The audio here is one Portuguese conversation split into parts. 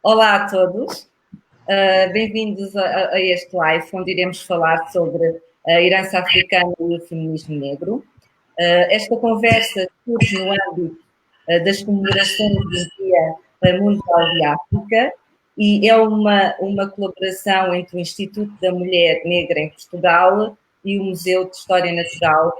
Olá a todos, bem-vindos a este live, onde iremos falar sobre a herança africana e o feminismo negro. Esta conversa surge no âmbito das comemorações do Dia Mundial de África e é uma colaboração entre o Instituto da Mulher Negra em Portugal e o Museu de História Natural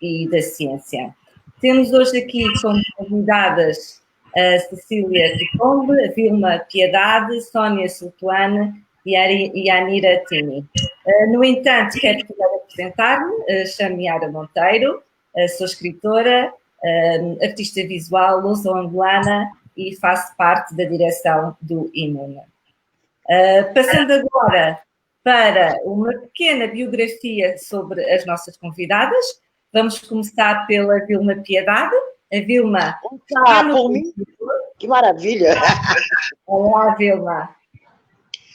e da Ciência. Temos hoje aqui como convidadas a Cecília Kitombe, a Vilma Piedade, Sónia Sultuane e a Anira Tini. No entanto, quero apresentar-me, chamo-me Yara Monteiro, sou escritora, artista visual, luso-angolana e faço parte da direção do IMUNA. Passando agora para uma pequena biografia sobre as nossas convidadas, vamos começar pela Vilma Piedade. A Vilma... por mim? Que maravilha! Olá, Vilma.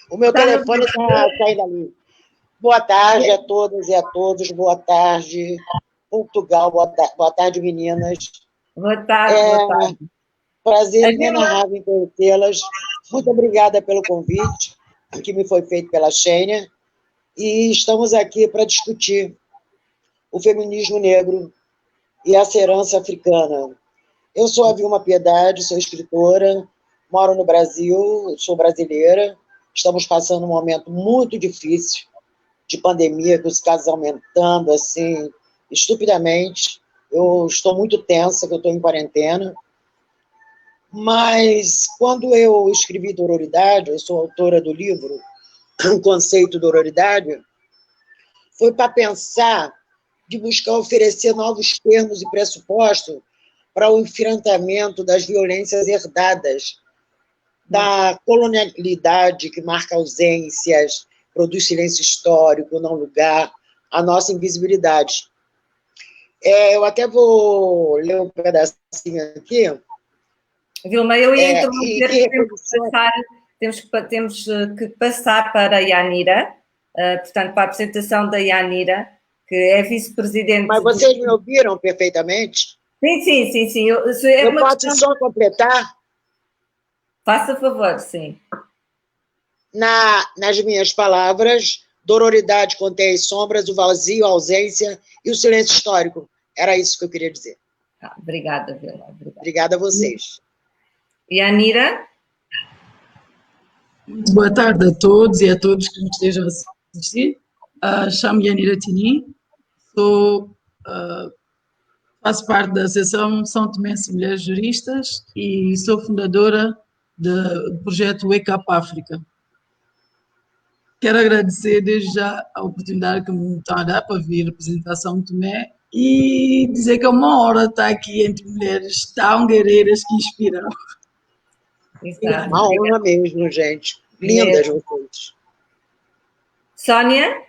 O meu telefone está saindo ali. Boa tarde a todas e a todos. Boa tarde, Portugal. Boa tarde, meninas. Boa tarde, boa tarde. Prazer inenarrável em conhecê-las. Muito obrigada pelo convite que me foi feito pela Xênia. E estamos aqui para discutir o feminismo negro e essa herança africana. Eu sou a Vilma Piedade, sou escritora, moro no Brasil, sou brasileira. Estamos passando um momento muito difícil de pandemia, com os casos aumentando, assim, estupidamente. Eu estou muito tensa, que eu estou em quarentena. Mas, quando eu escrevi Dororidade, eu sou autora do livro O Conceito Dororidade, foi para pensar de buscar oferecer novos termos e pressupostos para o enfrentamento das violências herdadas, da colonialidade que marca ausências, produz silêncio histórico, não lugar, a nossa invisibilidade. Eu até vou ler um pedacinho aqui. Vilma, eu ia interromper, temos que passar para a Yanira, portanto, para a apresentação da Yanira, que é vice-presidente... Mas vocês me ouviram perfeitamente? Sim. Eu posso só completar? Faça favor, sim. Nas minhas palavras, dororidade contém as sombras, o vazio, a ausência e o silêncio histórico. Era isso que eu queria dizer. Obrigada, Vilma. Obrigada a vocês. E a Anira? Muito boa tarde a todos e a todos que nos estejam a assistir. Chamo-me Anira Tini, faço parte da Associação São Tomense Mulheres Juristas e sou fundadora do projeto Wake Up África. Quero agradecer desde já a oportunidade que me estão a dar para vir representar São Tomé e dizer que é uma honra estar aqui entre mulheres tão guerreiras que inspiram. Uma honra mesmo, gente. Lindas vocês. Sónia?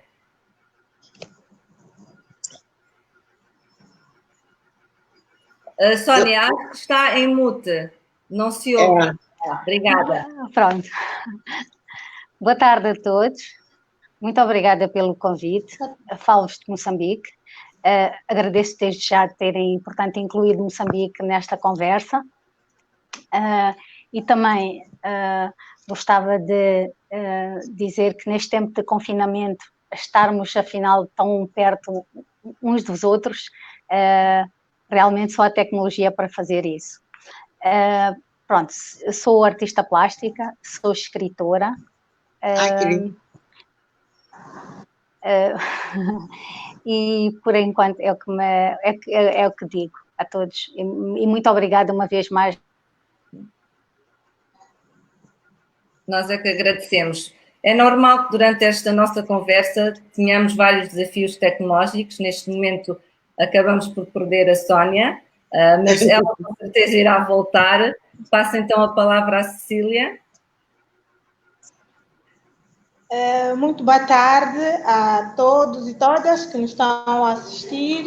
Sónia, acho que está em mute. Não se ouve. Obrigada. Pronto. Boa tarde a todos. Muito obrigada pelo convite. Falo-vos de Moçambique. Agradeço desde já terem, portanto, incluído Moçambique nesta conversa. E também gostava de dizer que neste tempo de confinamento, estarmos afinal tão perto uns dos outros, realmente só a tecnologia para fazer isso. Pronto, sou artista plástica, sou escritora. Que lindo. E por enquanto é o que digo a todos. E muito obrigada uma vez mais. Nós é que agradecemos. É normal que durante esta nossa conversa tenhamos vários desafios tecnológicos. Neste momento acabamos por perder a Sónia, mas ela com certeza irá voltar. Passo então a palavra à Cecília. Muito boa tarde a todos e todas que nos estão a assistir.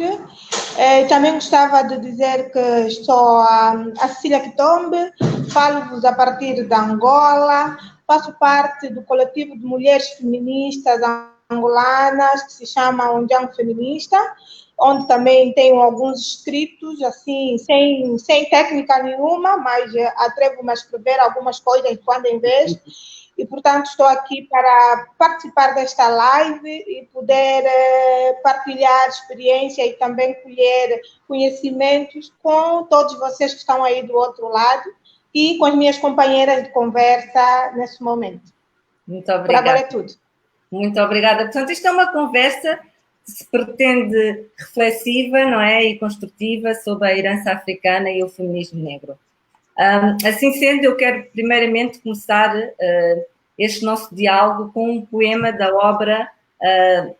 Também gostava de dizer que sou a Cecília Kitombe, falo-vos a partir da Angola, faço parte do coletivo de mulheres feministas angolanas que se chama Unjang Feminista onde também tenho alguns escritos, assim, sem técnica nenhuma, mas atrevo-me a escrever algumas coisas de quando em vez. E, portanto, estou aqui para participar desta live e poder partilhar experiência e também colher conhecimentos com todos vocês que estão aí do outro lado e com as minhas companheiras de conversa nesse momento. Muito obrigada. Por agora é tudo. Muito obrigada. Portanto, isto é uma conversa que se pretende reflexiva, não é? E construtiva sobre a herança africana e o feminismo negro. Assim sendo, eu quero primeiramente começar este nosso diálogo com um poema da obra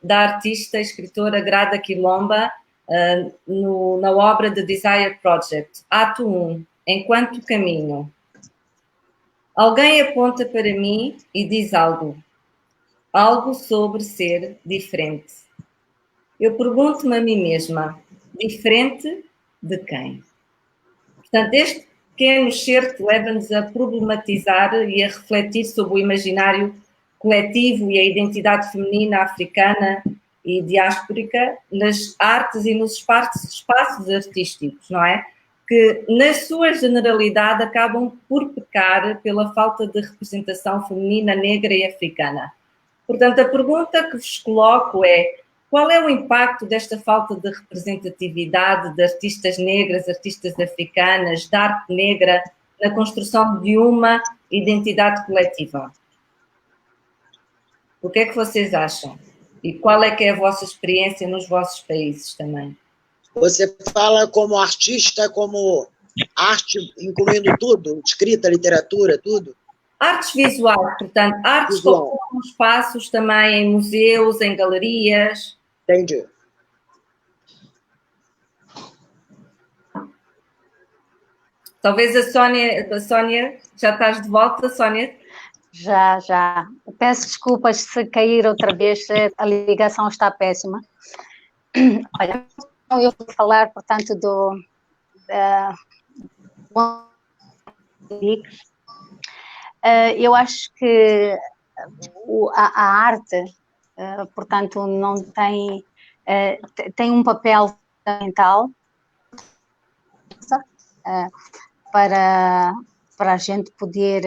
da artista e escritora Grada Quilomba, na obra The Desire Project, Ato 1, Enquanto Caminho. Alguém aponta para mim e diz algo sobre ser diferente. Eu pergunto-me a mim mesma, diferente de quem? Portanto, este pequeno excerto leva-nos a problematizar e a refletir sobre o imaginário coletivo e a identidade feminina africana e diásporica nas artes e nos espaços artísticos, não é? Que, na sua generalidade, acabam por pecar pela falta de representação feminina, negra e africana. Portanto, a pergunta que vos coloco é: qual é o impacto desta falta de representatividade de artistas negras, artistas africanas, da arte negra, na construção de uma identidade coletiva? O que é que vocês acham? E qual é que é a vossa experiência nos vossos países também? Você fala como artista, como arte, incluindo tudo? Escrita, literatura, tudo? Artes visuais, portanto, artes que ocupam espaços também em museus, em galerias. Entendi. Talvez a Sónia, já estás de volta, Sónia? Já. Peço desculpas se cair outra vez, a ligação está péssima. Olha, eu vou falar, portanto, eu acho que a arte, portanto, não tem um papel fundamental para a gente poder,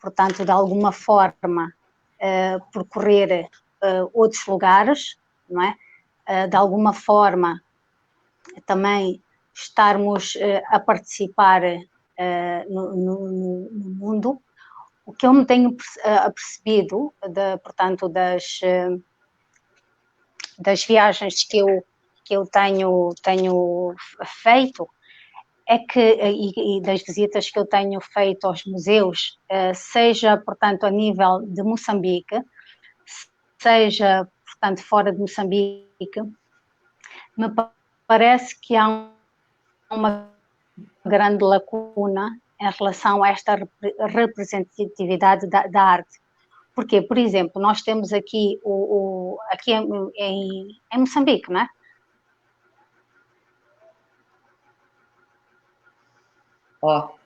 portanto, de alguma forma, percorrer outros lugares, não é? De alguma forma, também estarmos a participar no mundo. O que eu me tenho apercebido, portanto, das viagens que eu tenho feito, é que, e das visitas que eu tenho feito aos museus, seja, portanto, a nível de Moçambique, seja, portanto, fora de Moçambique, me parece que há uma grande lacuna em relação a esta representatividade da arte. Porque, por exemplo, nós temos aqui, aqui em Moçambique, não é?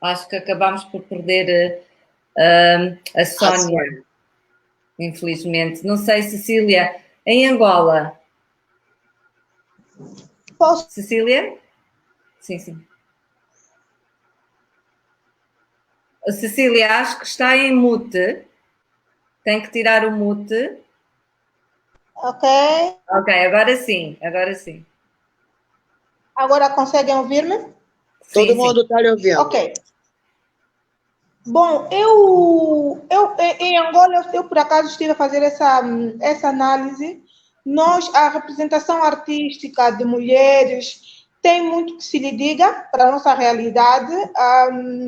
Acho que acabámos por perder a Sónia, infelizmente. Não sei, Cecília, em Angola. Posso? Cecília? Sim. Cecília, acho que está em mute. Tem que tirar o mute. Ok, agora sim. Agora conseguem ouvir-me? Todo mundo está lhe ouvindo. Ok. Bom, eu em Angola, eu por acaso estive a fazer essa análise. A representação artística de mulheres tem muito que se lhe diga para a nossa realidade.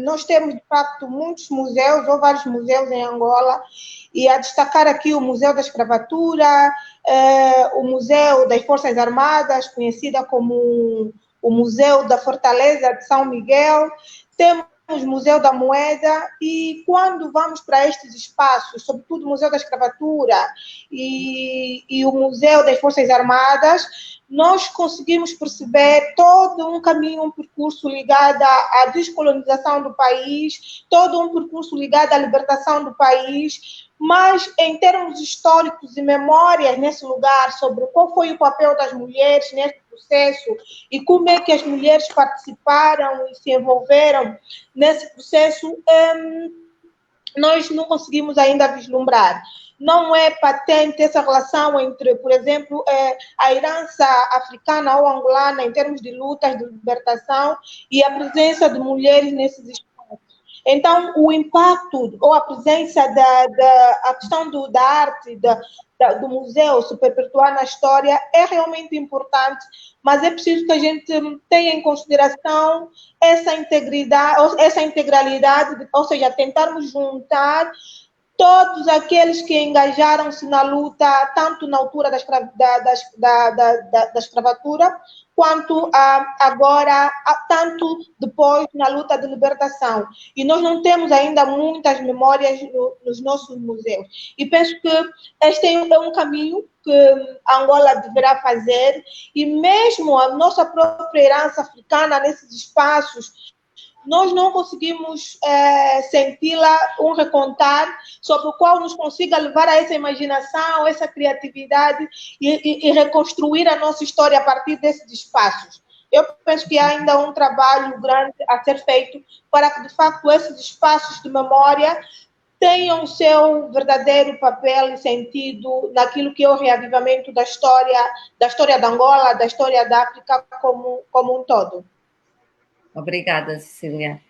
Nós temos, de facto, muitos museus, ou vários museus em Angola, e a destacar aqui o Museu da Escravatura, o Museu das Forças Armadas, conhecida como o Museu da Fortaleza de São Miguel. Temos Museu da Moeda, e quando vamos para estes espaços, sobretudo o Museu da Escravatura e o Museu das Forças Armadas, nós conseguimos perceber todo um caminho, um percurso ligado à descolonização do país, todo um percurso ligado à libertação do país, mas em termos históricos e memórias nesse lugar sobre qual foi o papel das mulheres nesse processo e como é que as mulheres participaram e se envolveram nesse processo, nós não conseguimos ainda vislumbrar. Não é patente essa relação entre, por exemplo, a herança africana ou angolana em termos de lutas de libertação e a presença de mulheres nesses espaços. Então, o impacto ou a presença a questão da arte, do museu se perpetuar na história é realmente importante, mas é preciso que a gente tenha em consideração essa integridade, essa integralidade, ou seja, tentarmos juntar todos aqueles que engajaram-se na luta, tanto na altura da escravatura, quanto agora, tanto depois na luta de libertação. E nós não temos ainda muitas memórias nos nossos museus. E penso que este é um caminho que a Angola deverá fazer, e mesmo a nossa própria herança africana nesses espaços, nós não conseguimos senti-la um recontar sobre o qual nos consiga levar a essa imaginação, essa criatividade e reconstruir a nossa história a partir desses espaços. Eu penso que há ainda um trabalho grande a ser feito para que, de facto, esses espaços de memória tenham o seu verdadeiro papel e sentido naquilo que é o reavivamento da história da Angola, da história da África como um todo. Obrigada, Cecília.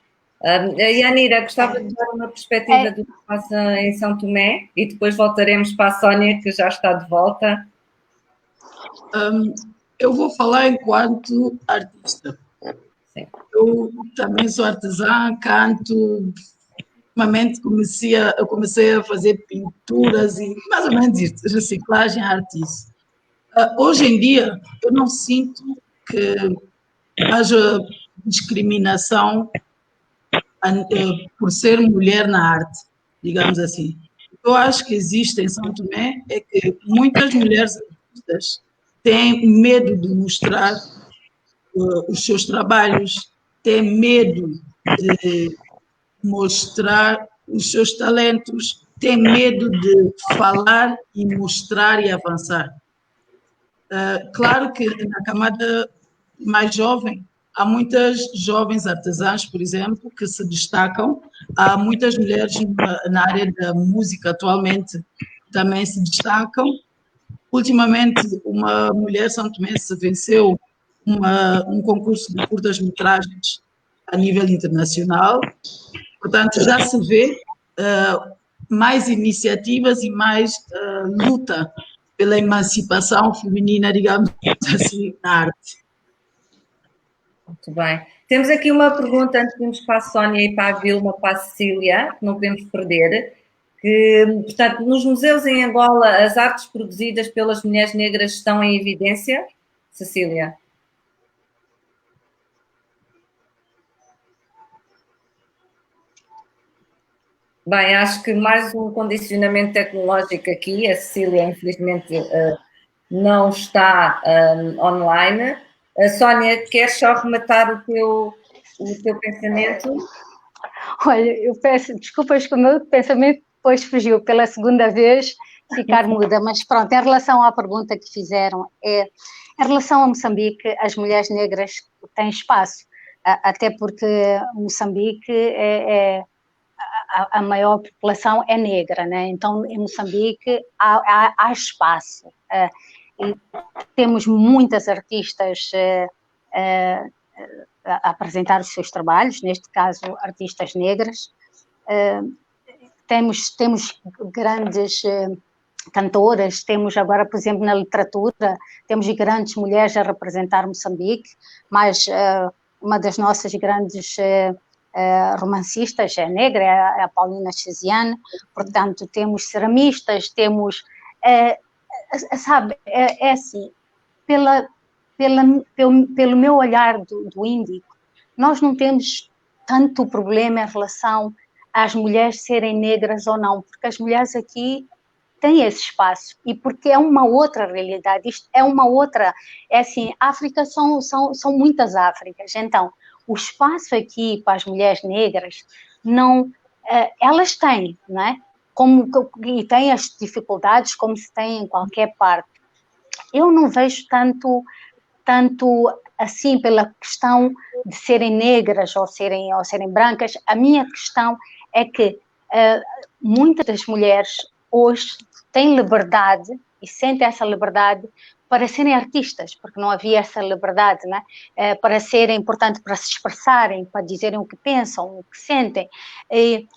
Yanira, gostava de dar uma perspectiva do que passa em São Tomé e depois voltaremos para a Sónia, que já está de volta. Eu vou falar enquanto artista. Sim. Eu também sou artesã, canto. Ultimamente eu comecei a fazer pinturas e mais ou menos isso, reciclagem, arte. Hoje em dia, eu não sinto que haja discriminação por ser mulher na arte, digamos assim. Eu acho que existe em São Tomé é que muitas mulheres artistas têm medo de mostrar os seus trabalhos, têm medo de mostrar os seus talentos, têm medo de falar e mostrar e avançar. Claro que na camada mais jovem, há muitas jovens artesãs, por exemplo, que se destacam. Há muitas mulheres na área da música atualmente também se destacam. Ultimamente, uma mulher santomense venceu um concurso de curtas-metragens a nível internacional. Portanto, já se vê mais iniciativas e mais luta pela emancipação feminina, digamos assim, na arte. Muito bem. Temos aqui uma pergunta antes de irmos para a Sónia e para a Vilma, para a Cecília, que não podemos perder, que, portanto, nos museus em Angola, as artes produzidas pelas mulheres negras estão em evidência? Cecília? Bem, acho que mais um condicionamento tecnológico aqui. A Cecília, infelizmente, não está online. Sónia, queres só rematar o teu pensamento? Olha, eu peço desculpas que o meu pensamento depois fugiu pela segunda vez, ficar muda, mas pronto, em relação à pergunta que fizeram, em relação a Moçambique, as mulheres negras têm espaço, até porque Moçambique a maior população é negra, né? Então em Moçambique há espaço. E temos muitas artistas a apresentar os seus trabalhos, neste caso artistas negras. Temos grandes cantoras, temos agora, por exemplo, na literatura, temos grandes mulheres a representar Moçambique, mas uma das nossas grandes romancistas é negra, é a Paulina Chesiane, portanto temos ceramistas, temos... sabe, é assim, pelo meu olhar do índico, nós não temos tanto problema em relação às mulheres serem negras ou não, porque as mulheres aqui têm esse espaço, e porque é uma outra realidade, isto é uma outra, é assim, África são muitas Áfricas, então, o espaço aqui para as mulheres negras, não, elas têm, não é? E têm as dificuldades como se tem em qualquer parte. Eu não vejo tanto assim pela questão de serem negras ou serem brancas. A minha questão é que muitas das mulheres hoje têm liberdade e sentem essa liberdade para serem artistas, porque não havia essa liberdade, né? Para serem, portanto, para se expressarem, para dizerem o que pensam, o que sentem. E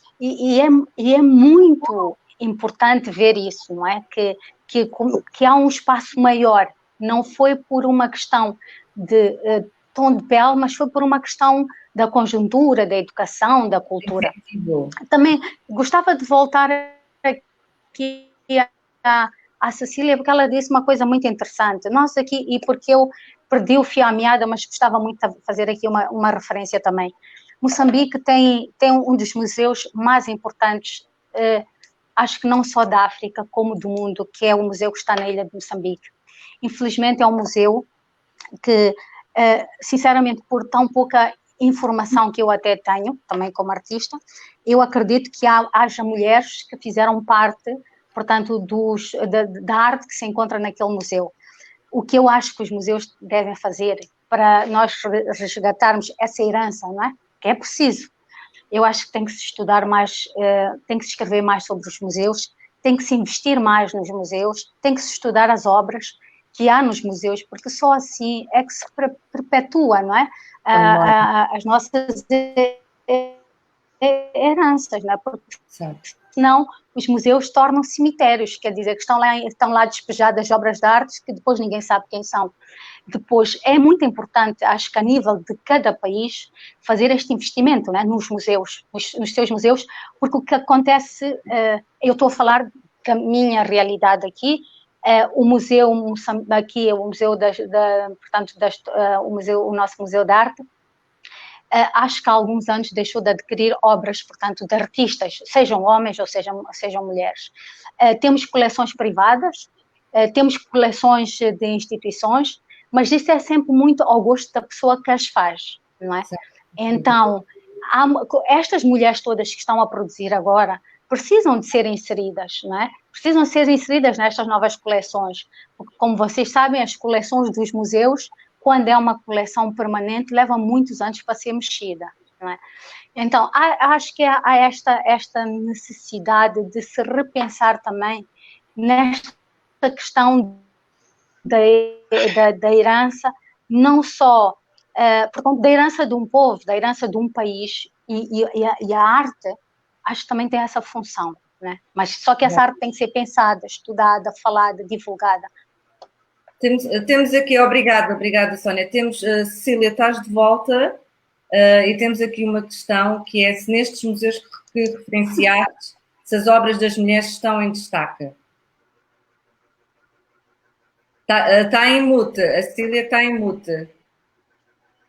é muito importante ver isso, não é? Que há um espaço maior. Não foi por uma questão de tom de pele, mas foi por uma questão da conjuntura, da educação, da cultura. Também gostava de voltar aqui à Cecília, porque ela disse uma coisa muito interessante. Nós aqui, e porque eu perdi o fio à meada, mas gostava muito de fazer aqui uma referência também. Moçambique tem um dos museus mais importantes, acho que não só da África, como do mundo, que é o museu que está na ilha de Moçambique. Infelizmente é um museu que, sinceramente, por tão pouca informação que eu até tenho, também como artista, eu acredito que haja mulheres que fizeram parte, portanto, da arte que se encontra naquele museu. O que eu acho que os museus devem fazer para nós resgatarmos essa herança, não é? Que é preciso. Eu acho que tem que se estudar mais, tem que se escrever mais sobre os museus, tem que se investir mais nos museus, tem que se estudar as obras que há nos museus, porque só assim é que se perpetua, não é? As nossas heranças, não é? Porque senão os museus tornam cemitérios, quer dizer, que estão lá despejadas obras de arte que depois ninguém sabe quem são. Depois, é muito importante, acho que a nível de cada país, fazer este investimento, né, nos museus, nos seus museus, porque o que acontece, eu estou a falar da minha realidade aqui, o museu aqui, o museu o nosso museu de arte, acho que há alguns anos deixou de adquirir obras, portanto, de artistas, sejam homens ou sejam mulheres. Temos coleções privadas, temos coleções de instituições, mas isso é sempre muito ao gosto da pessoa que as faz, não é? Então, estas mulheres todas que estão a produzir agora precisam de ser inseridas, não é? Precisam ser inseridas nestas novas coleções, porque, como vocês sabem, as coleções dos museus, quando é uma coleção permanente, leva muitos anos para ser mexida, não é? Então, acho que há esta necessidade de se repensar também nesta questão da herança, não só, portanto, da herança de um povo, da herança de um país, e a arte, acho que também tem essa função, né? Mas só que essa arte tem que ser pensada, estudada, falada, divulgada. Temos aqui, obrigada Sónia, temos, Cecília, estás de volta, e temos aqui uma questão que é se nestes museus que referenciaste, se as obras das mulheres estão em destaque. Está em mute, a Cecília está em mute.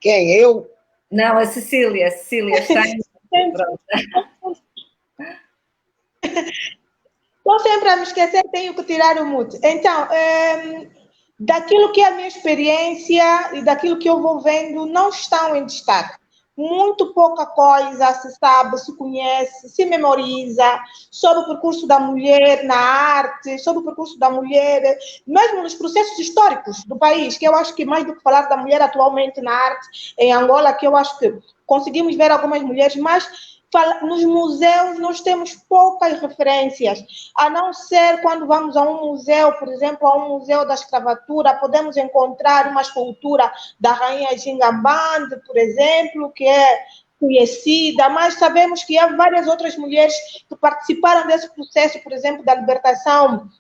Quem, eu? Não, a Cecília está em mute. Estou sempre a me esquecer, tenho que tirar o mute. Então, daquilo que é a minha experiência e daquilo que eu vou vendo, não estão em destaque. Muito pouca coisa se sabe, se conhece, se memoriza sobre o percurso da mulher na arte, sobre o percurso da mulher, mesmo nos processos históricos do país, que eu acho que mais do que falar da mulher atualmente na arte em Angola, que eu acho que conseguimos ver algumas mulheres, mas nos museus nós temos poucas referências, a não ser quando vamos a um museu, por exemplo, a um museu da escravatura, podemos encontrar uma escultura da rainha Gingambande, por exemplo, que é conhecida, mas sabemos que há várias outras mulheres que participaram desse processo, por exemplo, da libertação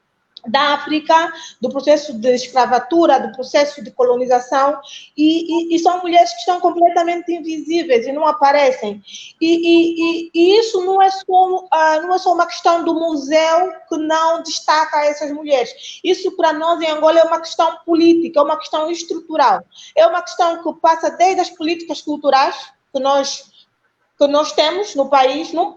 da África, do processo de escravatura, do processo de colonização, e são mulheres que estão completamente invisíveis e não aparecem. E isso não é só uma questão do museu que não destaca essas mulheres. Isso, para nós, em Angola, é uma questão política, é uma questão estrutural. É uma questão que passa desde as políticas culturais, que nós que nós temos no país. Não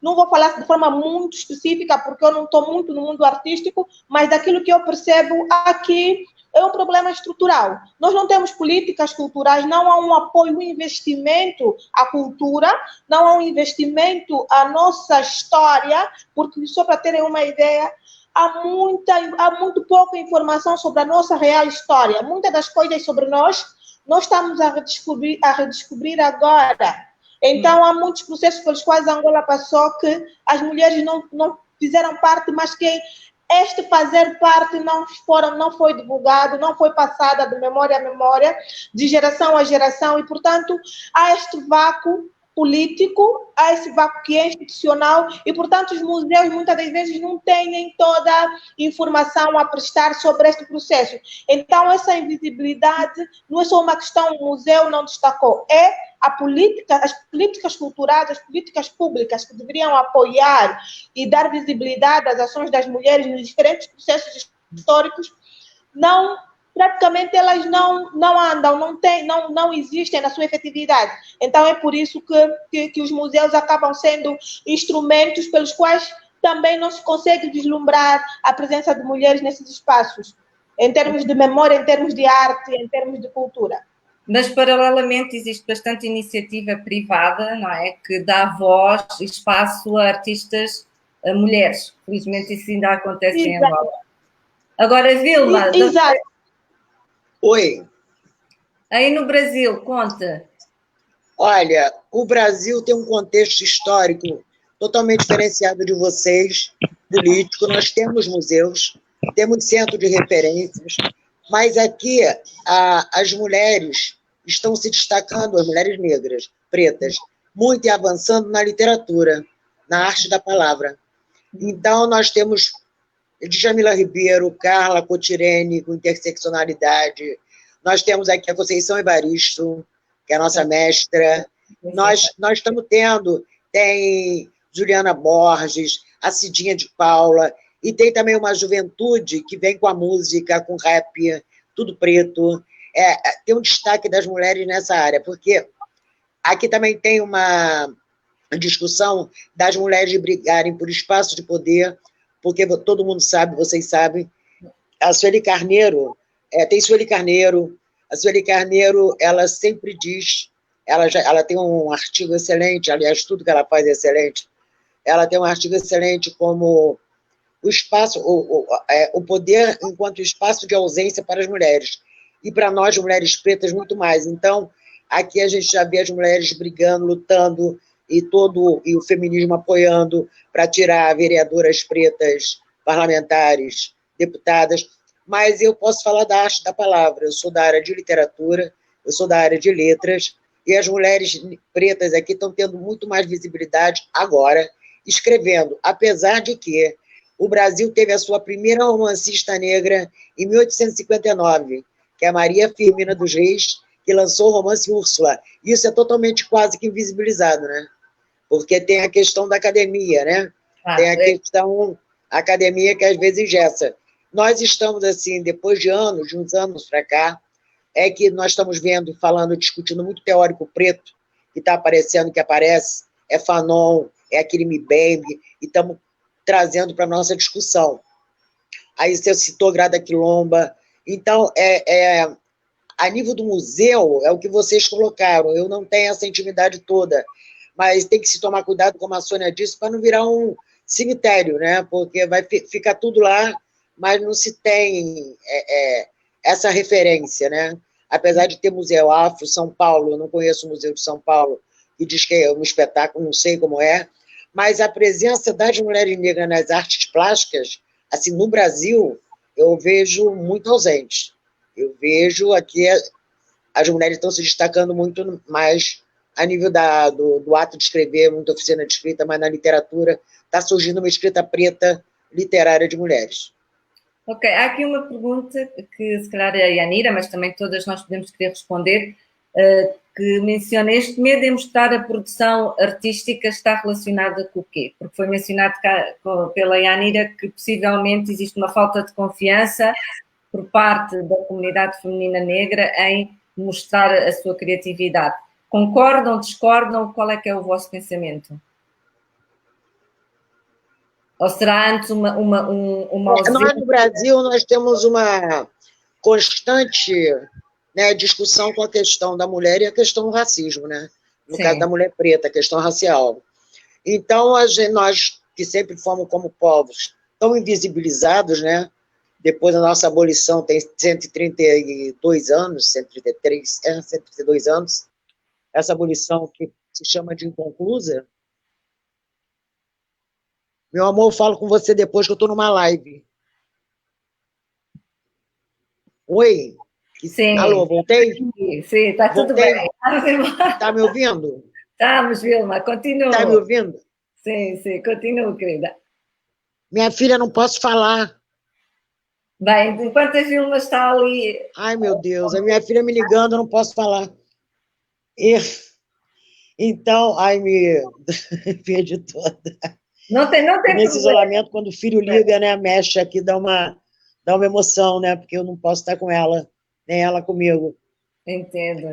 vou falar de forma muito específica, porque eu não estou muito no mundo artístico, mas daquilo que eu percebo aqui é um problema estrutural. Nós não temos políticas culturais, não há um apoio, um investimento à cultura, não há um investimento à nossa história, porque, só para terem uma ideia, há muito pouca informação sobre a nossa real história. Muitas das coisas sobre nós estamos a redescobrir agora. Então, há muitos processos pelos quais a Angola passou que as mulheres não fizeram parte, mas que este fazer parte não foi divulgado, não foi passado de memória a memória, de geração a geração, e, portanto, há este vácuo político, há esse vácuo que é institucional, e, portanto, os museus muitas das vezes não têm toda a informação a prestar sobre este processo. Então, essa invisibilidade não é só uma questão, o museu não destacou, é as políticas culturais, as políticas públicas que deveriam apoiar e dar visibilidade às ações das mulheres nos diferentes processos históricos, praticamente elas não andam, não existem na sua efetividade. Então é por isso que os museus acabam sendo instrumentos pelos quais também não se consegue vislumbrar a presença de mulheres nesses espaços, em termos de memória, em termos de arte, em termos de cultura. Mas, paralelamente, existe bastante iniciativa privada, não é? Que dá voz e espaço a artistas, a mulheres. Felizmente, isso ainda acontece em Angola. Agora, Vilma... Exato. Oi. Aí no Brasil, conta. Olha, o Brasil tem um contexto histórico totalmente diferenciado de vocês, político. Nós temos museus, temos centro de referências, mas aqui as mulheres estão se destacando, as mulheres negras, pretas, muito e avançando na literatura, na arte da palavra. Então, nós temos Djamila Ribeiro, Carla Cotirene, com interseccionalidade. Nós temos aqui a Conceição Evaristo, que é a nossa mestra. Nós estamos tem Juliana Borges, a Cidinha de Paula, e tem também uma juventude que vem com a música, com rap, tudo preto. Tem um destaque das mulheres nessa área, porque aqui também tem uma discussão das mulheres brigarem por espaço de poder, porque todo mundo sabe, vocês sabem, a Sueli Carneiro, tem Sueli Carneiro, a Sueli Carneiro, ela sempre diz, ela tem um artigo excelente, aliás, tudo que ela faz é excelente, ela tem um artigo excelente como o espaço, o poder enquanto espaço de ausência para as mulheres, e para nós, mulheres pretas, muito mais. Então, aqui a gente já vê as mulheres brigando, lutando, e o feminismo apoiando para tirar vereadoras pretas, parlamentares, deputadas, mas eu posso falar da arte da palavra, eu sou da área de literatura, eu sou da área de letras, e as mulheres pretas aqui estão tendo muito mais visibilidade agora, escrevendo, apesar de que o Brasil teve a sua primeira romancista negra em 1859, que é a Maria Firmina dos Reis, que lançou o romance Úrsula. Isso é totalmente quase que invisibilizado, né? Porque tem a questão da academia, né? Tem a questão academia que às vezes engessa. Nós estamos, assim, depois de uns anos para cá, é que nós estamos vendo, falando, discutindo muito teórico preto, que está aparecendo, que aparece, é Fanon, é aquele Mbembe, e estamos trazendo para a nossa discussão. Aí você citou Grada Quilomba. Então, a nível do museu, é o que vocês colocaram, eu não tenho essa intimidade toda, mas tem que se tomar cuidado, como a Sônia disse, para não virar um cemitério, né? Porque vai ficar tudo lá, mas não se tem essa referência, né? Apesar de ter Museu Afro, São Paulo, eu não conheço o Museu de São Paulo, que diz que é um espetáculo, não sei como é, mas a presença das mulheres negras nas artes plásticas, assim, no Brasil, eu vejo muito ausente. Eu vejo aqui as mulheres estão se destacando muito mais a nível do ato de escrever, muita oficina de escrita, mas na literatura está surgindo uma escrita preta literária de mulheres. Ok, há aqui uma pergunta que se calhar é a Yanira, mas também todas nós podemos querer responder, que menciona este medo em mostrar a produção artística está relacionada com o quê? Porque foi mencionado pela Yanira que possivelmente existe uma falta de confiança por parte da comunidade feminina negra em mostrar a sua criatividade. Concordam, discordam? Qual é que é o vosso pensamento? Ou será antes uma ausência? Nós, no Brasil, nós temos uma constante, né, discussão com a questão da mulher e a questão do racismo, né? No Sim. caso da mulher preta, a questão racial. Então, nós, que sempre fomos como povos tão invisibilizados, né? Depois da nossa abolição, tem 132 anos, 133, 132 anos, essa abolição que se chama de inconclusa. Meu amor, eu falo com você depois que eu estou numa live. Oi? Sim. Alô, voltei? Sim, está tudo bem. Está me ouvindo? Estamos, Vilma, continua. Está me ouvindo? Sim, continua, querida. Minha filha, não posso falar. Bem, enquanto a Vilma está ali... Ai, meu Deus, a minha filha me ligando, eu não posso falar. Então, ai, me perdi toda. Não tem Nesse problema. isolamento, quando o filho liga, né, mexe aqui, dá uma emoção, né, porque eu não posso estar com ela, nem ela comigo. Entendo.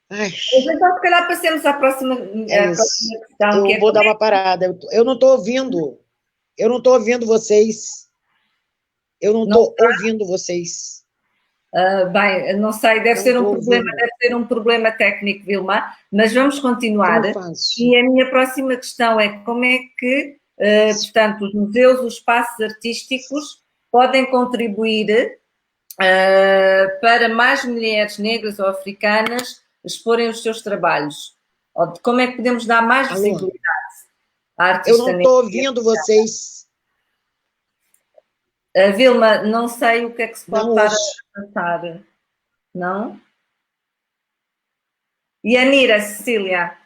Ai, Então, se calhar, passemos à próxima questão. Eu vou dar uma parada. Eu não estou ouvindo. Eu não estou ouvindo vocês. Eu não estou ouvindo vocês. Bem, não sei, deve ser um problema técnico, Vilma, mas vamos continuar. E a minha próxima questão é como é que, portanto, os museus, os espaços artísticos podem contribuir para mais mulheres negras ou africanas exporem os seus trabalhos? Ou como é que podemos dar mais visibilidade à artista negra? Eu não estou ouvindo vocês. Vilma, não sei o que é que se pode estar a passar. Não? E a Nira, Cecília,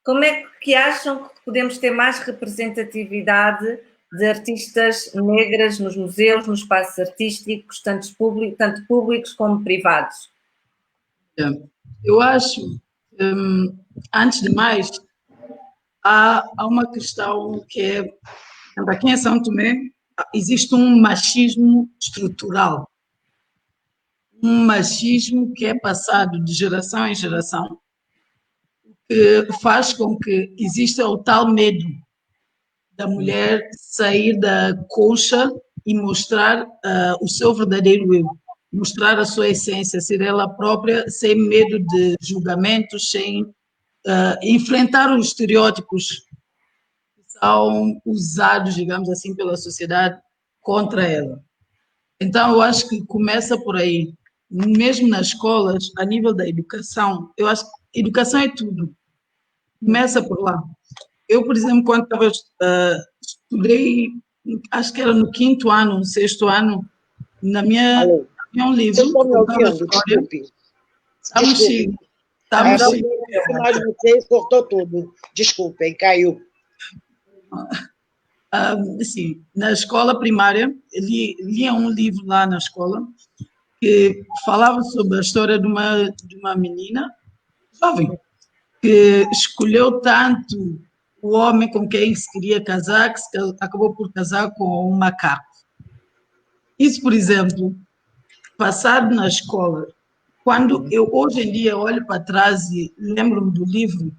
como é que acham que podemos ter mais representatividade de artistas negras nos museus, nos espaços artísticos, tanto públicos como privados? Eu acho, antes de mais, há uma questão que é, aqui em São Tomé, existe um machismo estrutural, um machismo que é passado de geração em geração, que faz com que exista o tal medo da mulher sair da concha e mostrar o seu verdadeiro eu, mostrar a sua essência, ser ela própria, sem medo de julgamentos, sem enfrentar os estereótipos são usados, digamos assim, pela sociedade contra ela. Então, eu acho que começa por aí. Mesmo nas escolas, a nível da educação, eu acho que educação é tudo. Começa por lá. Eu, por exemplo, quando estudei, acho que era no 5º ano, no 6º ano, tinha um livro. Vocês estão me ouvindo? Desculpe. Estamos sim. Mas vocês cortou tudo. Desculpem, caiu. Assim, na escola primária, lia um livro lá na escola que falava sobre a história de uma menina jovem que escolheu tanto o homem com quem se queria casar que acabou por casar com um macaco. Isso, por exemplo, passado na escola, quando eu hoje em dia olho para trás e lembro-me do livro,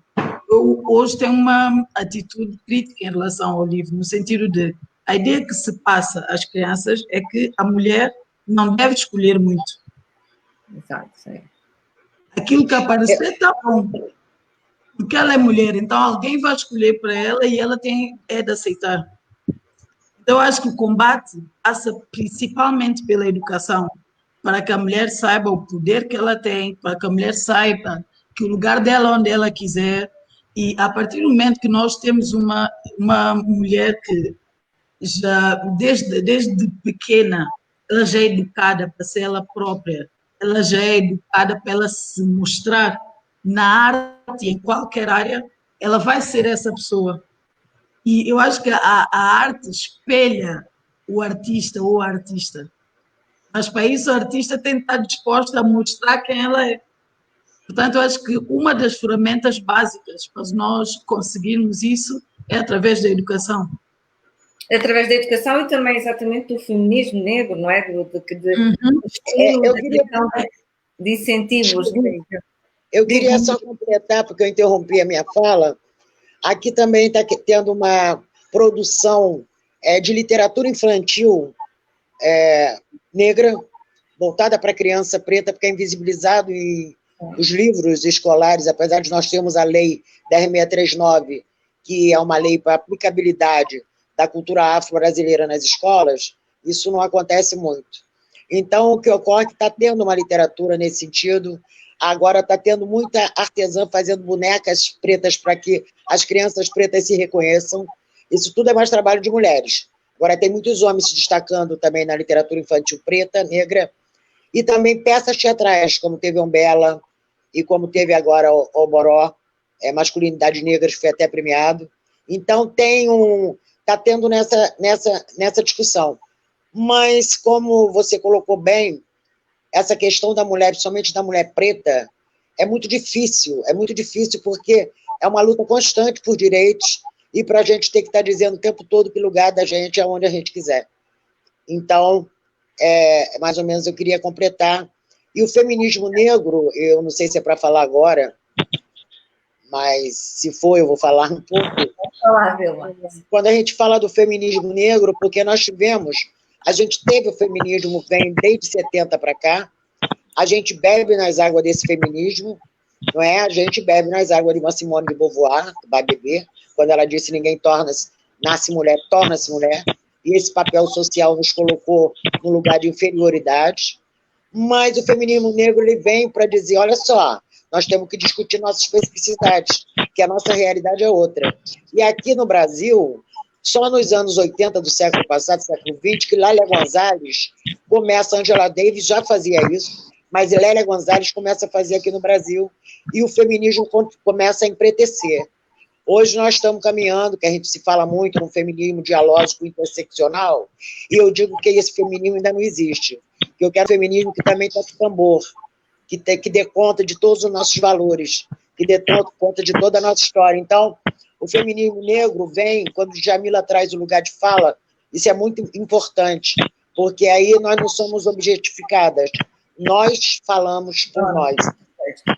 eu hoje tenho uma atitude crítica em relação ao livro, no sentido de a ideia que se passa às crianças é que a mulher não deve escolher muito. Exato, sim. Aquilo que aparecer está bom, porque ela é mulher, então alguém vai escolher para ela e ela tem de aceitar. Então, eu acho que o combate passa principalmente pela educação, para que a mulher saiba o poder que ela tem, para que a mulher saiba que o lugar dela onde ela quiser. E a partir do momento que nós temos uma mulher que já, desde pequena, ela já é educada para ser ela própria, ela já é educada para ela se mostrar na arte, em qualquer área, ela vai ser essa pessoa. E eu acho que a arte espelha o artista ou a artista. Mas para isso a artista tem que estar disposta a mostrar quem ela é. Portanto, eu acho que uma das ferramentas básicas para nós conseguirmos isso é através da educação. Através da educação e também exatamente do feminismo negro, não é? De incentivos. Eu queria só completar, porque eu interrompi a minha fala. Aqui também está tendo uma produção de literatura infantil negra, voltada para a criança preta, porque é invisibilizado em os livros escolares, apesar de nós termos a lei 10.639, que é uma lei para aplicabilidade da cultura afro-brasileira nas escolas, isso não acontece muito. Então, o que ocorre é que está tendo uma literatura nesse sentido, agora está tendo muita artesã fazendo bonecas pretas para que as crianças pretas se reconheçam. Isso tudo é mais trabalho de mulheres. Agora, tem muitos homens se destacando também na literatura infantil preta, negra, e também peças teatrais, como teve Umbela, e como teve agora o Boró, Masculinidades Negras, que foi até premiado. Então, está tendo nessa discussão. Mas, como você colocou bem, essa questão da mulher, principalmente da mulher preta, é muito difícil porque é uma luta constante por direitos e para a gente ter que estar dizendo o tempo todo que o lugar da gente é onde a gente quiser. Então, mais ou menos eu queria completar. E o feminismo negro, eu não sei se é para falar agora, mas se for, eu vou falar um pouco. Vou falar, Vilma. Quando a gente fala do feminismo negro, porque a gente teve o feminismo, vem desde 70 para cá, a gente bebe nas águas desse feminismo, não é? A gente bebe nas águas de uma Simone de Beauvoir, vai beber, quando ela disse ninguém nasce mulher, torna-se mulher, e esse papel social nos colocou num lugar de inferioridade. Mas o feminismo negro ele vem para dizer, olha só, nós temos que discutir nossas especificidades, que a nossa realidade é outra. E aqui no Brasil, só nos anos 80 do século passado, século XX, que Lélia Gonzalez começa, Angela Davis já fazia isso, mas Lélia Gonzalez começa a fazer aqui no Brasil, e o feminismo começa a empretecer. Hoje nós estamos caminhando, que a gente se fala muito no feminismo dialógico interseccional, e eu digo que esse feminismo ainda não existe. Que eu quero um feminismo que também toque tambor, que dê conta de todos os nossos valores, que dê conta de toda a nossa história. Então, o feminismo negro vem, quando Djamila traz o lugar de fala, isso é muito importante, porque aí nós não somos objetificadas, nós falamos por nós.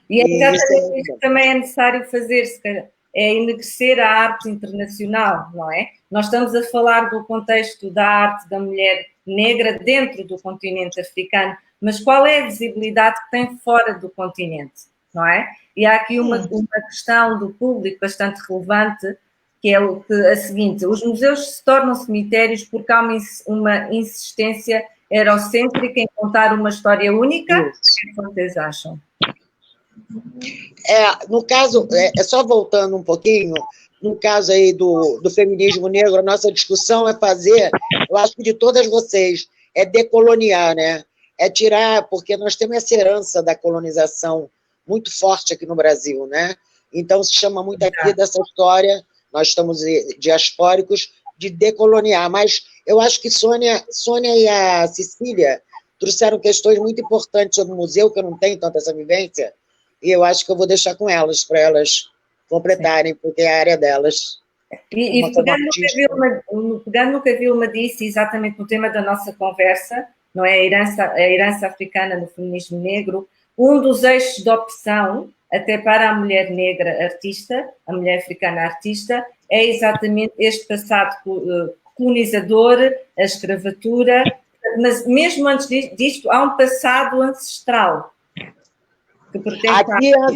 E é exatamente isso que também é necessário fazer, se calhar, é enegrecer a arte internacional, não é? Nós estamos a falar do contexto da arte da mulher negra dentro do continente africano, mas qual é a visibilidade que tem fora do continente, não é? E há aqui uma questão do público bastante relevante, que é a seguinte: os museus se tornam cemitérios porque há uma insistência eurocêntrica em contar uma história única. O que vocês acham? No caso, só voltando um pouquinho, no caso aí do feminismo negro, a nossa discussão é fazer, eu acho que de todas vocês, é decoloniar, né? É tirar, porque nós temos essa herança da colonização muito forte aqui no Brasil, né? Então se chama muito aqui dessa história, nós estamos diaspóricos, de decoloniar, mas eu acho que Sônia e a Cecília trouxeram questões muito importantes sobre o museu, que eu não tenho tanta essa vivência, e eu acho que eu vou deixar com elas, para elas completarem, porque é a área delas. E pegando no que a Vilma disse, exatamente no tema da nossa conversa, não é? A herança africana no feminismo negro, um dos eixos de opção, até para a mulher negra artista, a mulher africana artista, é exatamente este passado colonizador, a escravatura, mas mesmo antes disto, há um passado ancestral. Aqui a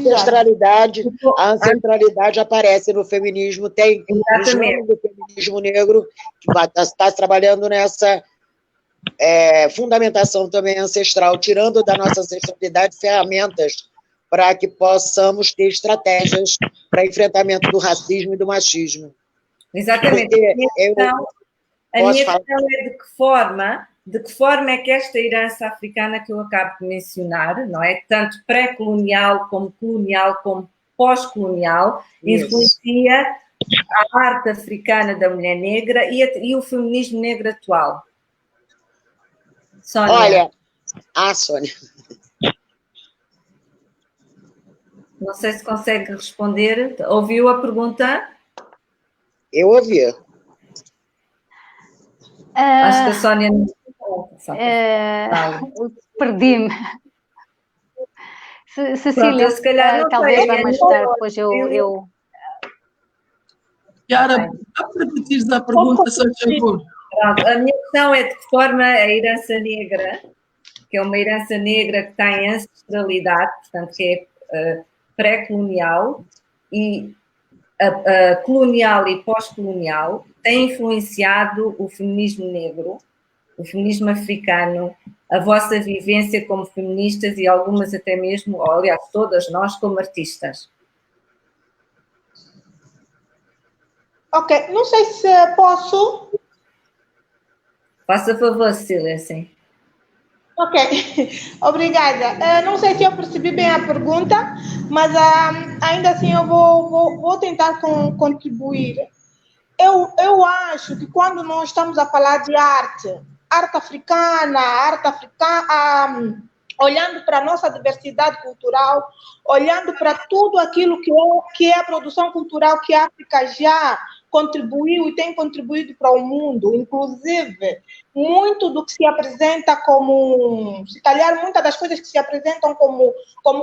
ancestralidade aparece no feminismo, tem os nomes do feminismo negro, que está trabalhando nessa fundamentação também ancestral, tirando da nossa ancestralidade ferramentas para que possamos ter estratégias para enfrentamento do racismo e do machismo. Exatamente. A minha questão é de que forma é que esta herança africana que eu acabo de mencionar, não é? Tanto pré-colonial, como colonial, como pós-colonial, influencia a arte africana da mulher negra e o feminismo negro atual. Sônia. Olha, Sônia. Não sei se consegue responder. Ouviu a pergunta? Eu ouvi. Acho que a Sônia... Perdi-me. Cecília, Pronto, se calhar não talvez sei, vai me ajudar, depois eu... Chiara, para repetir a pergunta, só favor. Pronto, a minha questão é de que forma a herança negra, que é uma herança negra que tem ancestralidade, portanto, que é pré-colonial, e colonial e pós-colonial, tem influenciado o feminismo negro, o feminismo africano, a vossa vivência como feministas e algumas até mesmo, ou, aliás, todas nós como artistas. Ok, não sei se posso. Faça favor, Cecília, sim. Ok, obrigada. Não sei se eu percebi bem a pergunta, mas ainda assim eu vou tentar contribuir. Eu acho que quando nós estamos a falar de arte africana, olhando para a nossa diversidade cultural, olhando para tudo aquilo que é a produção cultural que a África já contribuiu e tem contribuído para o mundo, inclusive muito do que se apresenta como, se calhar muitas das coisas que se apresentam como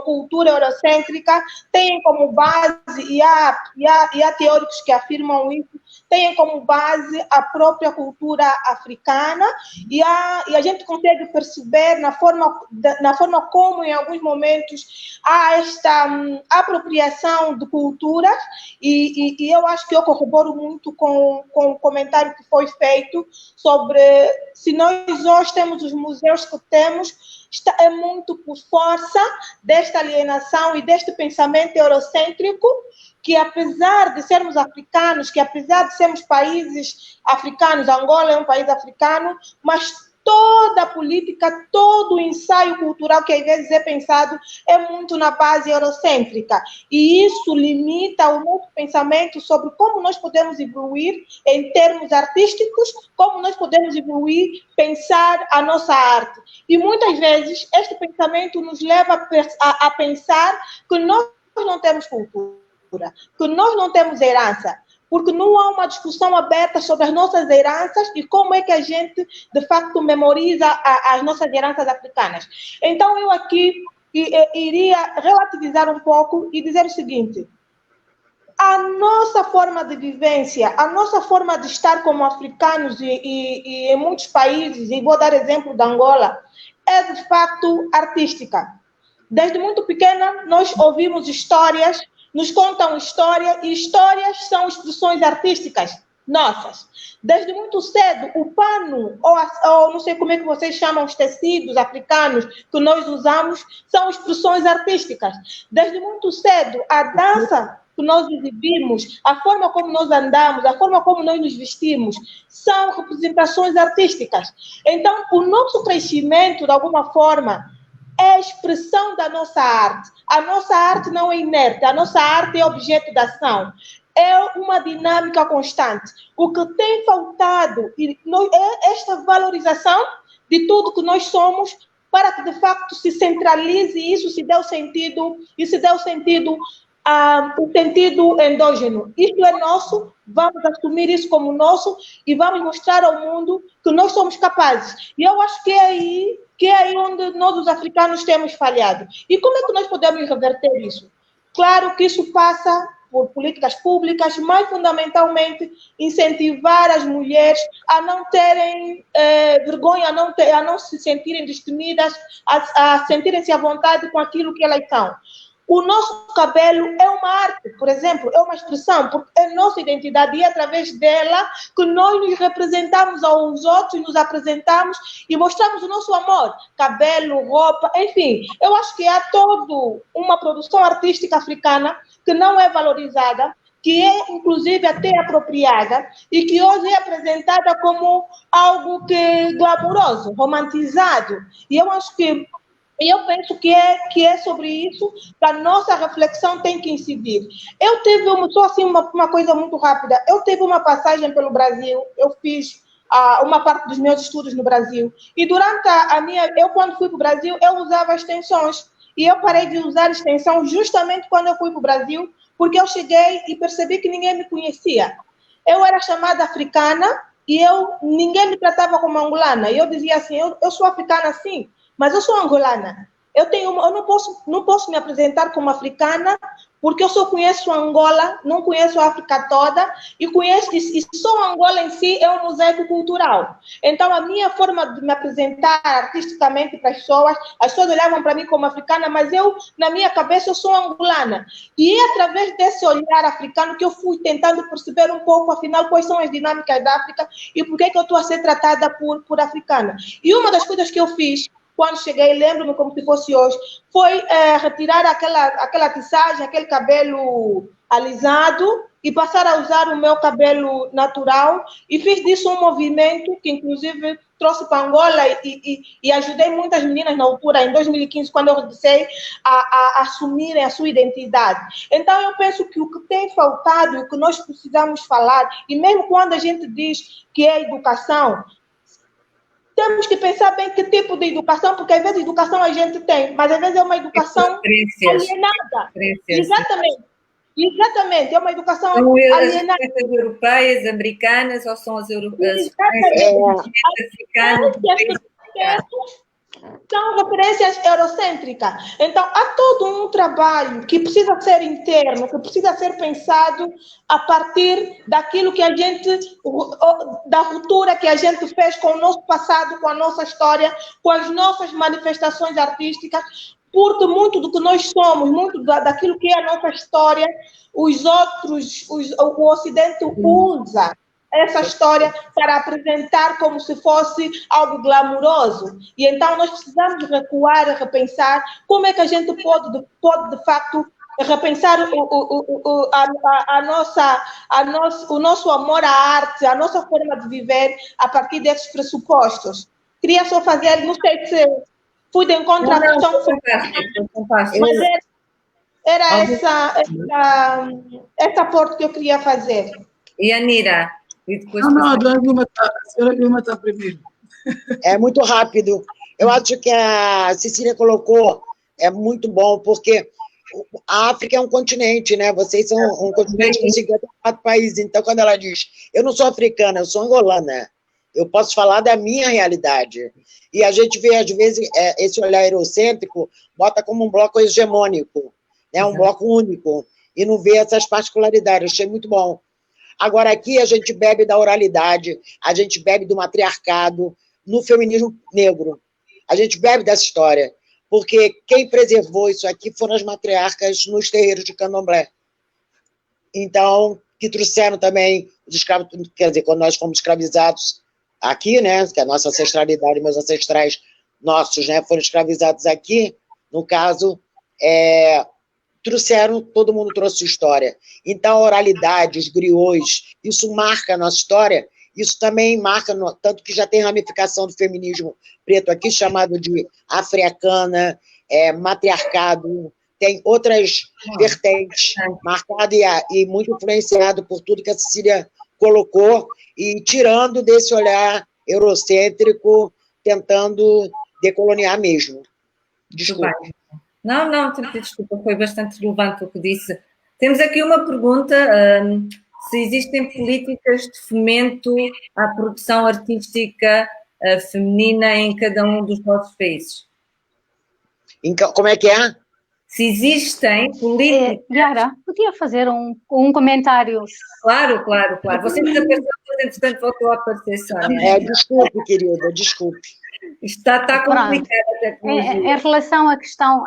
cultura eurocêntrica têm como base, e há teóricos que afirmam isso, têm como base a própria cultura africana, e a gente consegue perceber na forma como em alguns momentos há esta apropriação de culturas, e eu acho que eu corroboro muito com o comentário que foi feito sobre se nós hoje temos os museus que temos, é muito por força desta alienação e deste pensamento eurocêntrico, que apesar de sermos africanos, que apesar de sermos países africanos, Angola é um país africano, mas toda a política, todo o ensaio cultural que às vezes é pensado é muito na base eurocêntrica. E isso limita o nosso pensamento sobre como nós podemos evoluir em termos artísticos, como nós podemos evoluir, pensar a nossa arte. E muitas vezes este pensamento nos leva a pensar que nós não temos cultura, que nós não temos herança, porque não há uma discussão aberta sobre as nossas heranças e como é que a gente, de facto, memoriza as nossas heranças africanas. Então, eu aqui iria relativizar um pouco e dizer o seguinte: a nossa forma de vivência, a nossa forma de estar como africanos e em muitos países, e vou dar exemplo da Angola, é, de facto, artística. Desde muito pequena, nós ouvimos histórias, nos contam história, e histórias são expressões artísticas nossas. Desde muito cedo, o pano, ou não sei como é que vocês chamam os tecidos africanos que nós usamos, são expressões artísticas. Desde muito cedo, a dança que nós exibimos, a forma como nós andamos, a forma como nós nos vestimos, são representações artísticas. Então, o nosso crescimento, de alguma forma, é a expressão da nossa arte. A nossa arte não é inerte, a nossa arte é objeto de ação. É uma dinâmica constante. O que tem faltado é esta valorização de tudo que nós somos, para que, de facto, se centralize isso, se dê o sentido, e se dê o sentido endógeno. Isto é nosso, vamos assumir isso como nosso e vamos mostrar ao mundo que nós somos capazes. E eu acho que é aí onde nós, os africanos, temos falhado. E como é que nós podemos reverter isso? Claro que isso passa por políticas públicas, mas fundamentalmente incentivar as mulheres a não terem vergonha, a não se sentirem destemidas, a sentirem-se à vontade com aquilo que elas são. O nosso cabelo é uma arte, por exemplo, é uma expressão, porque é nossa identidade e é através dela que nós nos representamos aos outros, nos apresentamos e mostramos o nosso amor. Cabelo, roupa, enfim. Eu acho que há toda uma produção artística africana que não é valorizada, que é, inclusive, até apropriada e que hoje é apresentada como algo que é glamouroso, romantizado. E eu acho que eu penso que é sobre isso que a nossa reflexão tem que incidir. Eu tive só assim uma coisa muito rápida. Eu tive uma passagem pelo Brasil, eu fiz uma parte dos meus estudos no Brasil. E durante eu quando fui para o Brasil, eu usava extensões. E eu parei de usar extensão justamente quando eu fui para o Brasil, porque eu cheguei e percebi que ninguém me conhecia. Eu era chamada africana e ninguém me tratava como angolana. E eu dizia assim, eu sou africana sim, mas eu sou angolana. eu não posso me apresentar como africana, porque eu só conheço Angola, não conheço a África toda, e só Angola em si é um mosaico cultural. Então, a minha forma de me apresentar artisticamente para as pessoas olhavam para mim como africana, mas eu, na minha cabeça, eu sou angolana. E é através desse olhar africano que eu fui tentando perceber um pouco, afinal, quais são as dinâmicas da África e por que eu estou a ser tratada por africana. E uma das coisas que eu fiz, quando cheguei, lembro-me como se fosse hoje, foi retirar aquela tissagem, aquele cabelo alisado e passar a usar o meu cabelo natural, e fiz disso um movimento que, inclusive, trouxe para Angola e ajudei muitas meninas na altura, em 2015, quando eu regressei, a assumirem a sua identidade. Então, eu penso que o que tem faltado e o que nós precisamos falar, e mesmo quando a gente diz que é educação, temos que pensar bem que tipo de educação, porque às vezes educação a gente tem, mas às vezes é uma educação alienada. Exatamente, é uma educação alienada. As referências europeias, americanas, ou são as referências africanas? São referências eurocêntricas. Então, há todo um trabalho que precisa ser interno, que precisa ser pensado a partir daquilo que a gente, da ruptura que a gente fez com o nosso passado, com a nossa história, com as nossas manifestações artísticas, porque muito do que nós somos, muito daquilo que é a nossa história, o Ocidente usa essa história para apresentar como se fosse algo glamouroso. E então nós precisamos recuar e repensar como é que a gente pode de facto, repensar o nosso amor à arte, a nossa forma de viver a partir desses pressupostos. Queria só fazer, não sei se fui de encontro à questão. Fantástico. Mas era essa aporte que eu queria fazer. E a Nira? E depois a senhora Vilma está primeiro. É muito rápido. Eu acho que a Cecília colocou, é muito bom, porque a África é um continente, né? Vocês são um continente com 54 países. Então, quando ela diz, eu não sou africana, eu sou angolana, eu posso falar da minha realidade. E a gente vê, às vezes, esse olhar eurocêntrico, bota como um bloco hegemônico, né? Um bloco único, e não vê essas particularidades. Achei muito bom. Agora, aqui a gente bebe da oralidade, a gente bebe do matriarcado no feminismo negro. A gente bebe dessa história, porque quem preservou isso aqui foram as matriarcas nos terreiros de candomblé. Então, que trouxeram também os escravos, quer dizer, quando nós fomos escravizados aqui, né, que a nossa ancestralidade, meus ancestrais nossos, né, foram escravizados aqui, no caso, trouxeram, todo mundo trouxe sua história. Então, a oralidade, os griots, isso marca a nossa história, isso também marca, tanto que já tem ramificação do feminismo preto aqui, chamado de africana, matriarcado, tem outras vertentes, marcado e muito influenciado por tudo que a Cecília colocou, e tirando desse olhar eurocêntrico, tentando decoloniar mesmo. Desculpa. Não, desculpa, foi bastante relevante o que disse. Temos aqui uma pergunta, se existem políticas de fomento à produção artística feminina em cada um dos nossos países. Como é que é? Se existem políticas... Yara, podia fazer um comentário? Claro. Você desapareceu, mas entretanto voltou a aparecer, Sónia. Desculpe, querida, desculpe. Está complicado a tecnologia. Em relação à questão,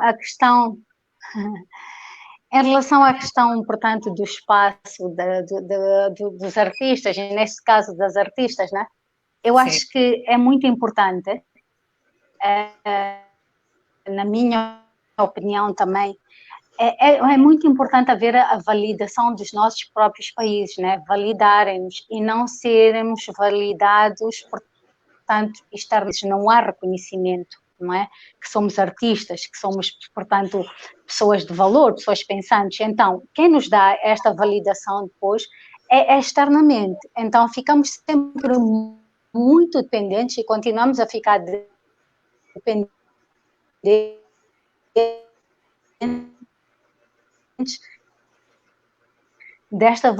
em relação à questão, portanto, do espaço dos artistas, e neste caso das artistas, né? Eu acho que é muito importante, na minha opinião também, é muito importante haver a validação dos nossos próprios países, né? Validarem-nos e não sermos validados, portanto, não há reconhecimento, não é? Que somos artistas, que somos, portanto, pessoas de valor, pessoas pensantes. Então, quem nos dá esta validação depois é externamente. Então, ficamos sempre muito dependentes e continuamos a ficar dependentes desta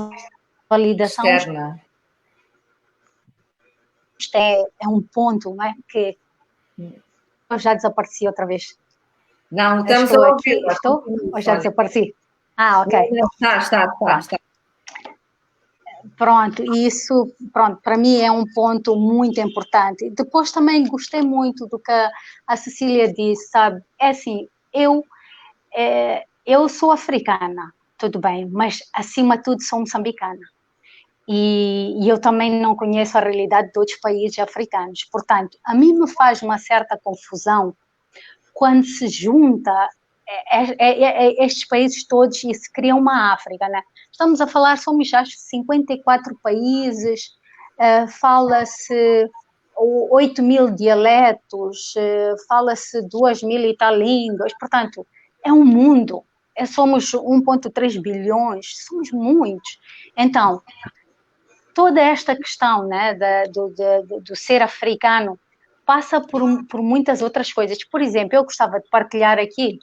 validação externa. É um ponto, não é? Que já desaparecia outra vez. Não, estamos Estou a aqui, ouvir. estou? Ou já desapareci? Ah, ok. Está. Pronto, isso, pronto, para mim é um ponto muito importante. Depois também gostei muito do que a Cecília disse, sabe? É assim, eu sou africana, tudo bem, mas acima de tudo sou moçambicana. E eu também não conheço a realidade de outros países africanos. Portanto, a mim me faz uma certa confusão quando se junta estes países todos e se cria uma África, né? Estamos a falar, somos já 54 países, fala-se 8.000 dialetos, fala-se 2.000 e tal línguas, portanto, é um mundo, somos 1,3 bilhões, somos muitos. Então, toda esta questão, né, do ser africano passa por muitas outras coisas. Por exemplo, eu gostava de partilhar aqui,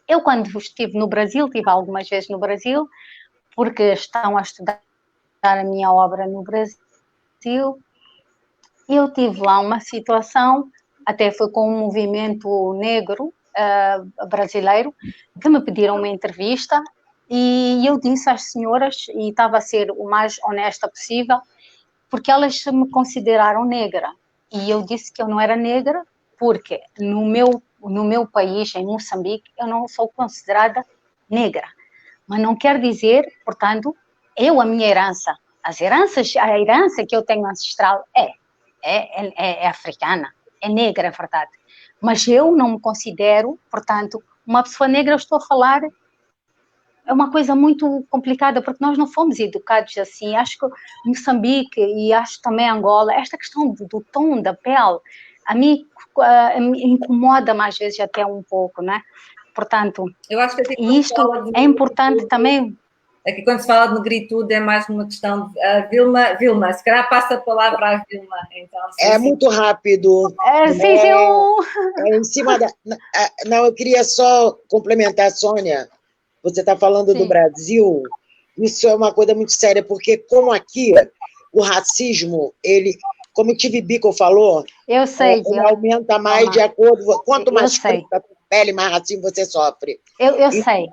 eu quando estive no Brasil, estive algumas vezes no Brasil, porque estão a estudar a minha obra no Brasil, eu tive lá uma situação, até foi com um movimento negro brasileiro, que me pediram uma entrevista, e eu disse às senhoras, e estava a ser o mais honesta possível, porque elas me consideraram negra. E eu disse que eu não era negra, porque no meu país, em Moçambique, eu não sou considerada negra. Mas não quer dizer, portanto, a minha herança, a herança que eu tenho ancestral é africana, é negra, é verdade. Mas eu não me considero, portanto, uma pessoa negra. Eu estou a falar, é uma coisa muito complicada, porque nós não fomos educados assim. Acho que Moçambique e acho também Angola, esta questão do tom da pele, a mim me incomoda mais vezes até um pouco, né? Portanto, Eu acho que e isto é importante também. Aqui quando se fala de negritude é mais uma questão de... Vilma, se calhar passa a palavra à Vilma. Então, muito rápido. Sim, em cima da... Não, eu queria só complementar, Sônia. Você está falando do Brasil, isso é uma coisa muito séria, porque como aqui o racismo, como o Tibibico falou, eu sei, ele aumenta mais de acordo... Quanto mais escura a pele, mais racismo você sofre. Eu sei.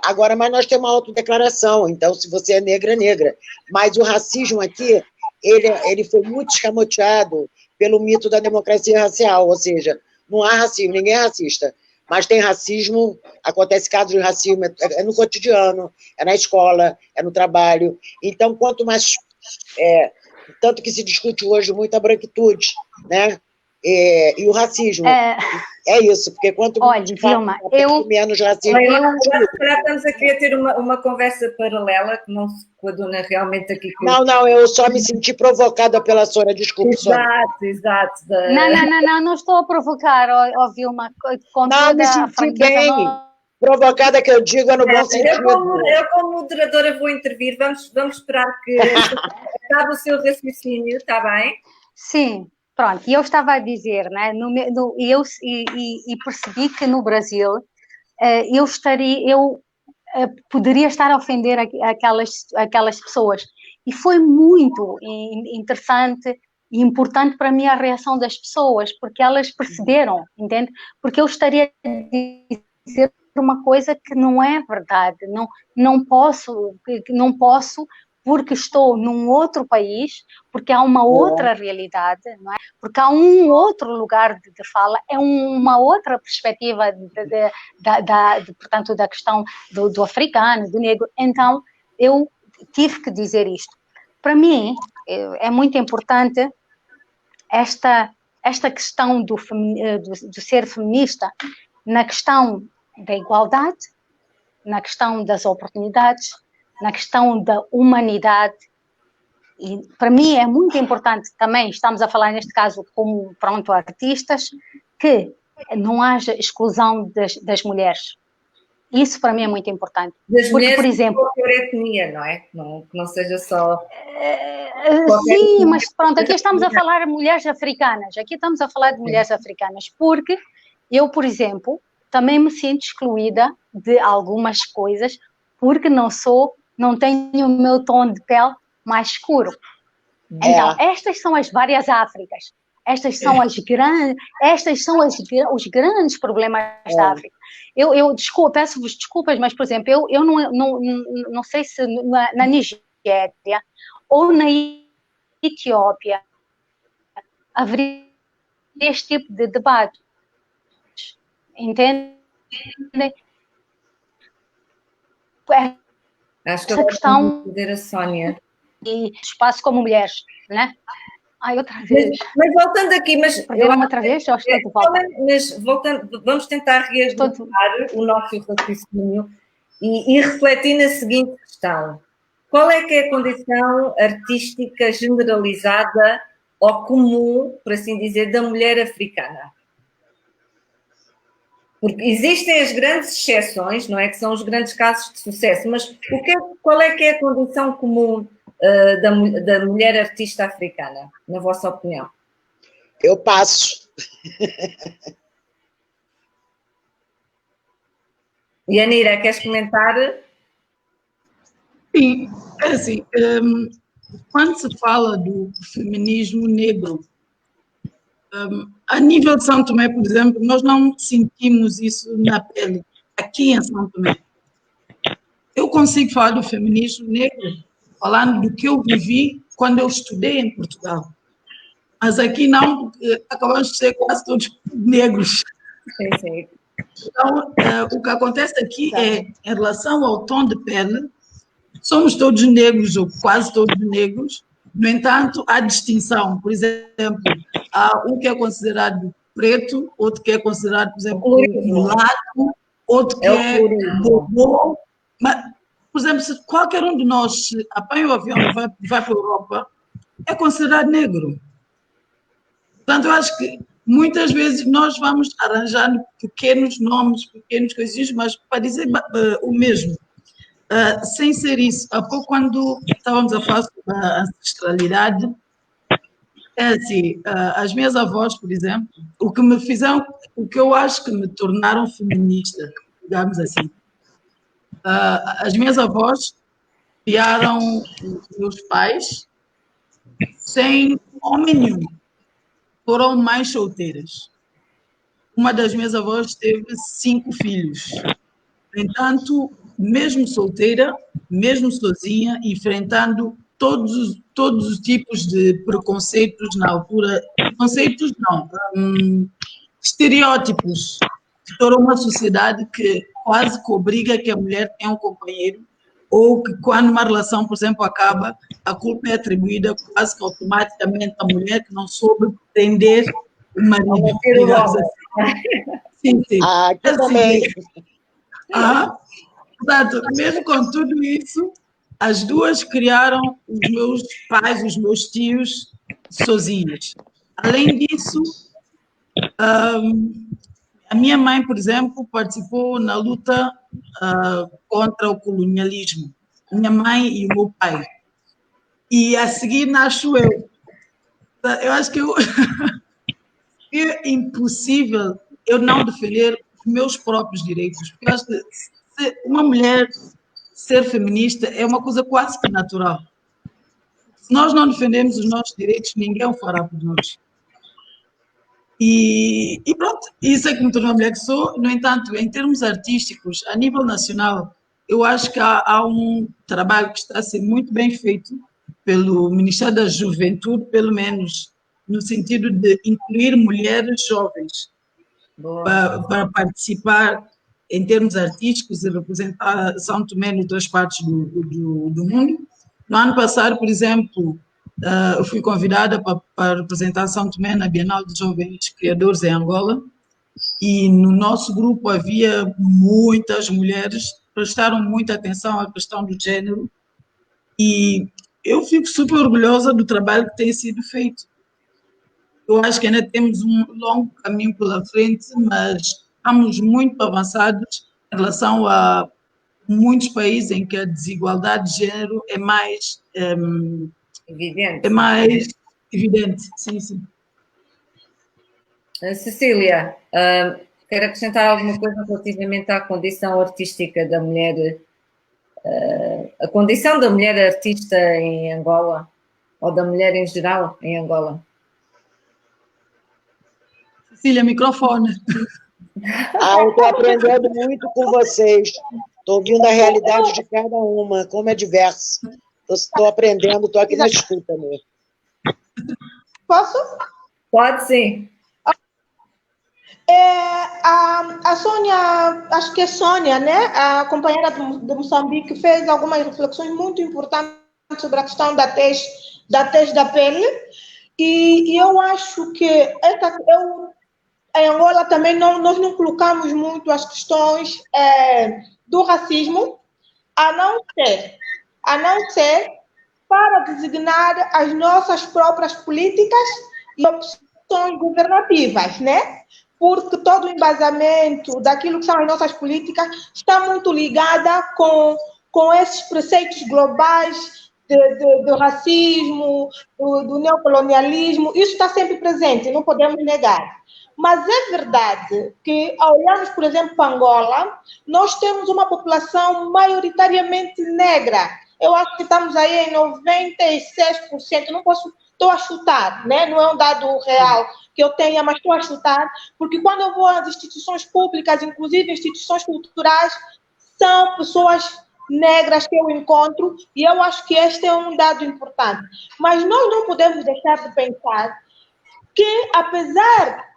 Agora, mas nós temos uma autodeclaração, então se você é negra, é negra. Mas o racismo aqui, ele foi muito escamoteado pelo mito da democracia racial, ou seja, não há racismo, ninguém é racista. Mas tem racismo, acontece casos de racismo, é no cotidiano, é na escola, é no trabalho. Então, quanto mais... tanto que se discute hoje muito a branquitude, né? E o racismo. É isso, porque quanto mais Vilma, menos racismo... Estamos aqui a ter uma conversa paralela, que não se coaduna realmente aqui com... Não, eu só me senti provocada pela Sônia, desculpe, Sônia. Exato. Não estou a provocar, Vilma, com não, toda me senti a franqueza, bem. Provocada que eu digo é no bom sentido. Eu, como moderadora, vou intervir. Vamos esperar que acabe o seu raciocínio, está bem? Sim. Pronto, e eu estava a dizer, né, e percebi que no Brasil eu poderia estar a ofender aquelas pessoas. E foi muito interessante e importante para mim a reação das pessoas, porque elas perceberam, entende? Porque eu estaria a dizer uma coisa que não é verdade, não posso porque estou num outro país, porque há uma outra realidade, não é? Porque há um outro lugar de fala, é uma outra perspectiva portanto, da questão do africano, do negro. Então, eu tive que dizer isto. Para mim, é muito importante esta questão do ser feminista na questão da igualdade, na questão das oportunidades, na questão da humanidade. E para mim é muito importante também, estamos a falar neste caso como, artistas, que não haja exclusão das mulheres. Isso para mim é muito importante. Das mulheres, por exemplo, de qualquer etnia, não é? Que não seja só... Sim, mas pronto, aqui estamos a falar de mulheres africanas. Aqui estamos a falar de mulheres africanas, porque eu, por exemplo, também me sinto excluída de algumas coisas, porque não tenho o meu tom de pele mais escuro. Então, estas são as várias Áfricas. Estas são os grandes problemas da África. Peço-vos desculpas, mas, por exemplo, eu não sei se na Nigéria ou na Etiópia haveria este tipo de debate. Entendem? Acho que Essa agora questão vamos dizer a Sónia. e espaço como mulheres, né? Ai, outra vez. Mas voltando aqui, Perderam-me outra vez? Já estou de volta. Mas voltando, vamos tentar reajustar o nosso raciocínio e refletir na seguinte questão. Qual é que é a condição artística generalizada ou comum, por assim dizer, da mulher africana? Porque existem as grandes exceções, não é? Que são os grandes casos de sucesso, mas qual é que é a condição comum da mulher artista africana, na vossa opinião? Eu passo. Yanira, queres comentar? Sim, é assim, quando se fala do feminismo negro, a nível de São Tomé, por exemplo, nós não sentimos isso na pele, aqui em São Tomé. Eu consigo falar do feminismo negro falando do que eu vivi quando eu estudei em Portugal. Mas aqui não, porque acabamos de ser quase todos negros. Sim, sim. Então, o que acontece aqui é, em relação ao tom de pele, somos todos negros, ou quase todos negros. No entanto, há distinção. Por exemplo, há um que é considerado preto, outro que é considerado, por exemplo, mulato, outro que é bobô. Mas, por exemplo, se qualquer um de nós apanha o avião e vai para a Europa, é considerado negro. Portanto, eu acho que muitas vezes nós vamos arranjando pequenos nomes, pequenos coisinhas, mas para dizer o mesmo. Sem ser isso, há pouco quando estávamos a falar sobre a ancestralidade, é assim, as minhas avós, por exemplo, o que eu acho que me tornaram feminista, digamos assim, as minhas avós criaram os meus pais sem homem nenhum, foram mães solteiras. Uma das minhas avós teve 5 filhos. No entanto, mesmo solteira, mesmo sozinha, enfrentando todos os tipos de preconceitos na altura, preconceitos não, estereótipos de toda uma sociedade que quase que obriga que a mulher tenha um companheiro, ou que quando uma relação, por exemplo, acaba, a culpa é atribuída quase que automaticamente à mulher que não soube prender o marido, digamos assim. Sim, sim. Aqui assim, também. Portanto, mesmo com tudo isso, as duas criaram os meus pais, os meus tios, sozinhas. Além disso, a minha mãe, por exemplo, participou na luta contra o colonialismo. Minha mãe e o meu pai. E a seguir nasço eu. Eu acho que é impossível eu não defender os meus próprios direitos. Porque eu acho que se uma mulher ser feminista é uma coisa quase que natural. Se nós não defendemos os nossos direitos, ninguém o fará por nós. E pronto, isso é que me tornou a mulher que sou. No entanto, em termos artísticos, a nível nacional, eu acho que há um trabalho que está a ser muito bem feito pelo Ministério da Juventude, pelo menos no sentido de incluir mulheres jovens para participar em termos artísticos e representar São Tomé em outras partes do mundo. No ano passado, por exemplo, eu fui convidada para representar São Tomé na Bienal de Jovens Criadores em Angola, e no nosso grupo havia muitas mulheres, prestaram muita atenção à questão do género, e eu fico super orgulhosa do trabalho que tem sido feito. Eu acho que ainda temos um longo caminho pela frente, mas estamos muito avançados em relação a muitos países em que a desigualdade de género é mais evidente. É mais evidente, sim, sim. Cecília, quer acrescentar alguma coisa relativamente à condição artística da mulher, a condição da mulher artista em Angola, ou da mulher em geral em Angola? Cecília, microfone. Eu estou aprendendo muito com vocês. Estou ouvindo a realidade de cada uma, como é diversa. Estou aprendendo, estou aqui na escuta mesmo. Posso? Pode sim. A Sônia, acho que é Sônia, né? A companheira de Moçambique, fez algumas reflexões muito importantes sobre a questão da tez da pele. E eu acho que em Angola também nós não colocamos muito as questões do racismo, a não ser para designar as nossas próprias políticas e opções governativas, né? Porque todo o embasamento daquilo que são as nossas políticas está muito ligada com esses preceitos globais do racismo, do neocolonialismo. Isso está sempre presente, não podemos negar. Mas é verdade que, ao olharmos, por exemplo, para Angola, nós temos uma população maioritariamente negra. Eu acho que estamos aí em 96%, estou a chutar, né? Não é um dado real que eu tenha, mas estou a chutar, porque quando eu vou às instituições públicas, inclusive instituições culturais, são pessoas negras que eu encontro, e eu acho que este é um dado importante. Mas nós não podemos deixar de pensar que, apesar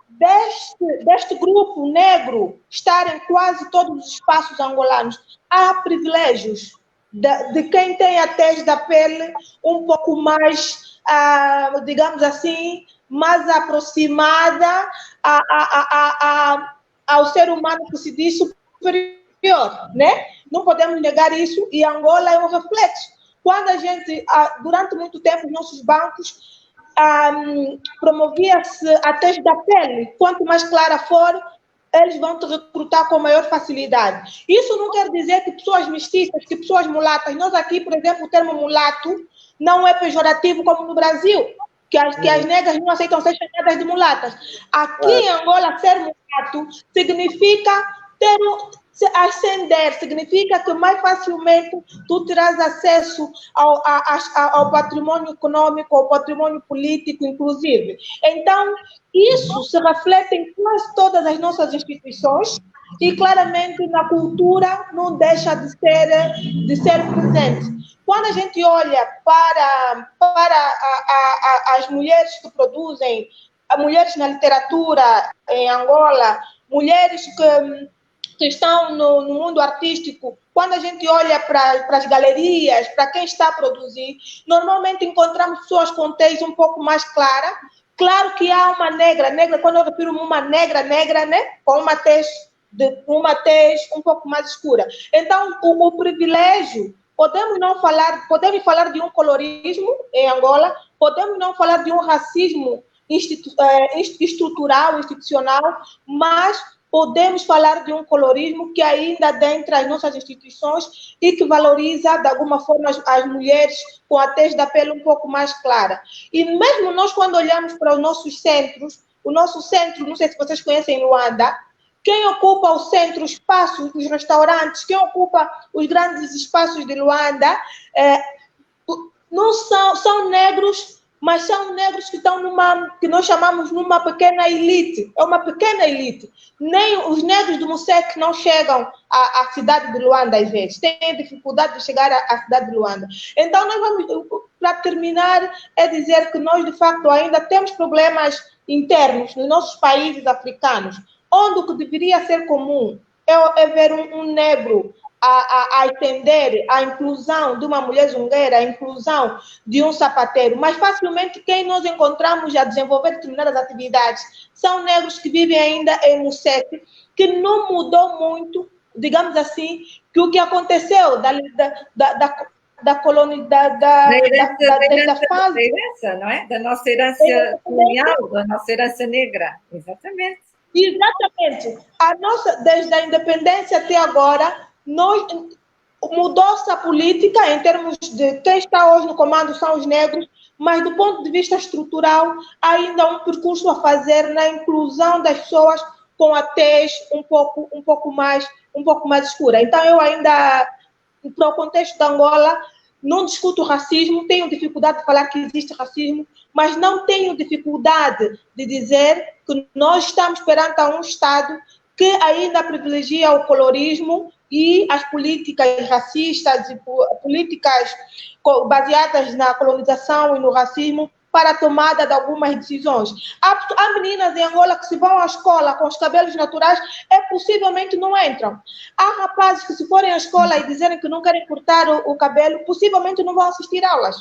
deste grupo negro estar em quase todos os espaços angolanos, há privilégios de quem tem a tez da pele um pouco mais, digamos assim, mais aproximada ao ser humano que se diz superior, né? Não podemos negar isso, e Angola é um reflexo. Quando a gente, durante muito tempo, os nossos bancos promovia-se a tez da pele. Quanto mais clara for, eles vão te recrutar com maior facilidade. Isso não quer dizer que pessoas mestiças, que pessoas mulatas, nós aqui, por exemplo, o termo mulato não é pejorativo como no Brasil, que as negras não aceitam ser chamadas de mulatas. Aqui em Angola, ser mulato significa ascender, significa que mais facilmente tu terás acesso ao patrimônio econômico, ao patrimônio político, inclusive. Então, isso se reflete em quase todas as nossas instituições e, claramente, na cultura não deixa de ser presente. Quando a gente olha para as mulheres que produzem, mulheres na literatura em Angola, mulheres que estão no mundo artístico, quando a gente olha para as galerias, para quem está a produzir, normalmente encontramos pessoas com tez um pouco mais clara. Claro que há uma negra, quando eu refiro a uma negra, né, com uma tez um pouco mais escura. Então, o privilégio, podemos falar de um colorismo em Angola, podemos não falar de um racismo estrutural, institucional, mas podemos falar de um colorismo que ainda adentra as nossas instituições e que valoriza, de alguma forma, as mulheres com a tez da pele um pouco mais clara. E mesmo nós, quando olhamos para os nossos centros, o nosso centro, não sei se vocês conhecem Luanda, quem ocupa o centro, os espaços dos restaurantes, quem ocupa os grandes espaços de Luanda, não são negros, mas são negros que estão que nós chamamos numa pequena elite. É uma pequena elite. Nem os negros do Musec não chegam à cidade de Luanda, às vezes. Têm dificuldade de chegar à cidade de Luanda. Então, nós vamos, para terminar, é dizer que nós, de facto, ainda temos problemas internos nos nossos países africanos, onde o que deveria ser comum é ver um negro a entender a inclusão de uma mulher zungueira, a inclusão de um sapateiro, mas facilmente quem nós encontramos a desenvolver determinadas atividades são negros que vivem ainda em Musec, que não mudou muito, digamos assim, que o que aconteceu da colonização, da fase... herança, não é? Da nossa herança colonial, da nossa herança negra, exatamente. Exatamente. Desde a independência até agora, mudou-se a política em termos de quem está hoje no comando são os negros, mas do ponto de vista estrutural, ainda há um percurso a fazer na inclusão das pessoas com a tez um pouco mais escura. Então, eu ainda, para o contexto de Angola, não discuto racismo, tenho dificuldade de falar que existe racismo, mas não tenho dificuldade de dizer que nós estamos perante um Estado que ainda privilegia o colorismo e as políticas racistas e políticas baseadas na colonização e no racismo para a tomada de algumas decisões. Há meninas em Angola que se vão à escola com os cabelos naturais possivelmente não entram. Há rapazes que se forem à escola e dizerem que não querem cortar o cabelo, possivelmente não vão assistir aulas.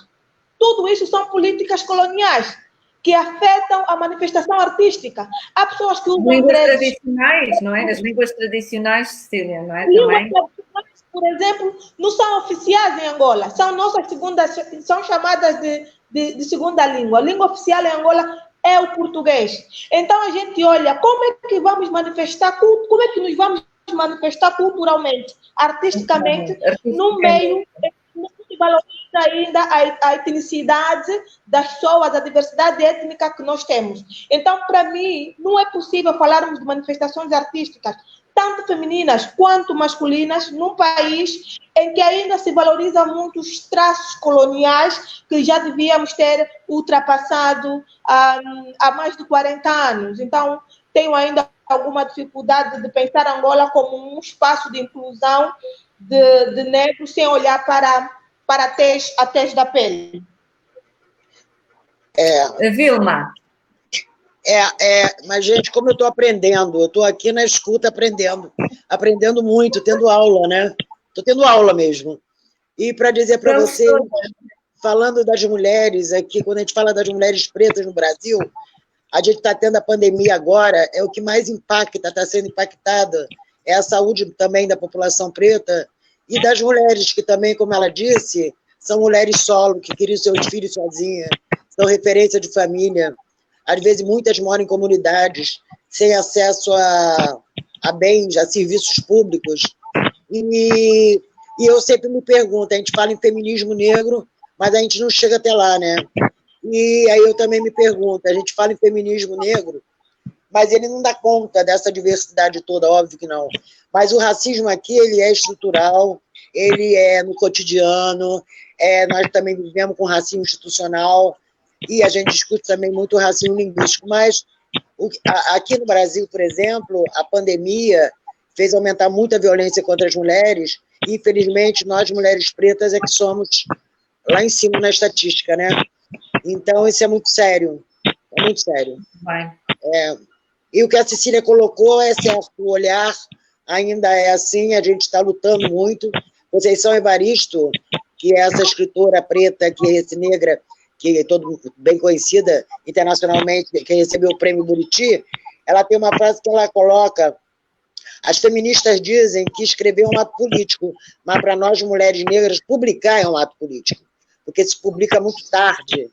Tudo isso são políticas coloniais que afetam a manifestação artística. Há pessoas que usam línguas tradicionais, não é? As línguas tradicionais, Cecília, não é? Línguas tradicionais, por exemplo, não são oficiais em Angola, são nossas segundas, são chamadas de segunda língua. A língua oficial em Angola é o português. Então a gente olha como é que vamos manifestar, como é que nos vamos manifestar culturalmente, artisticamente, no meio não se valoriza ainda a etnicidade das pessoas, a diversidade étnica que nós temos. Então, para mim, não é possível falarmos de manifestações artísticas, tanto femininas quanto masculinas, num país em que ainda se valoriza muito os traços coloniais que já devíamos ter ultrapassado há mais de 40 anos. Então, tenho ainda alguma dificuldade de pensar Angola como um espaço de inclusão de negros sem olhar para a tez da pele. Vilma. Mas, gente, como eu estou aprendendo, eu estou aqui na escuta aprendendo muito, tendo aula, né? Estou tendo aula mesmo. E para dizer para vocês, falando das mulheres aqui, quando a gente fala das mulheres pretas no Brasil, a gente está tendo a pandemia agora, o que mais impacta, está sendo impactada, é a saúde também da população preta e das mulheres que também, como ela disse, são mulheres solo, que criam seus filhos sozinhas, são referência de família. Às vezes, muitas moram em comunidades, sem acesso a bens, a serviços públicos. E eu sempre me pergunto, a gente fala em feminismo negro, mas a gente não chega até lá, né? E aí eu também me pergunto, a gente fala em feminismo negro, mas ele não dá conta dessa diversidade toda, óbvio que não. Mas o racismo aqui, ele é estrutural, ele é no cotidiano, nós também vivemos com racismo institucional, e a gente discute também muito o racismo linguístico, mas aqui no Brasil, por exemplo, a pandemia fez aumentar muito a violência contra as mulheres, e infelizmente nós, mulheres pretas, é que somos lá em cima na estatística, né? Então, isso é muito sério, muito sério. E o que a Cecília colocou é certo, o olhar ainda é assim, a gente está lutando muito. Conceição Evaristo, que é essa escritora preta, que é negra, que é bem conhecida internacionalmente, que recebeu o prêmio Buriti, ela tem uma frase que ela coloca: as feministas dizem que escrever é um ato político, mas para nós, mulheres negras, publicar é um ato político, porque se publica muito tarde,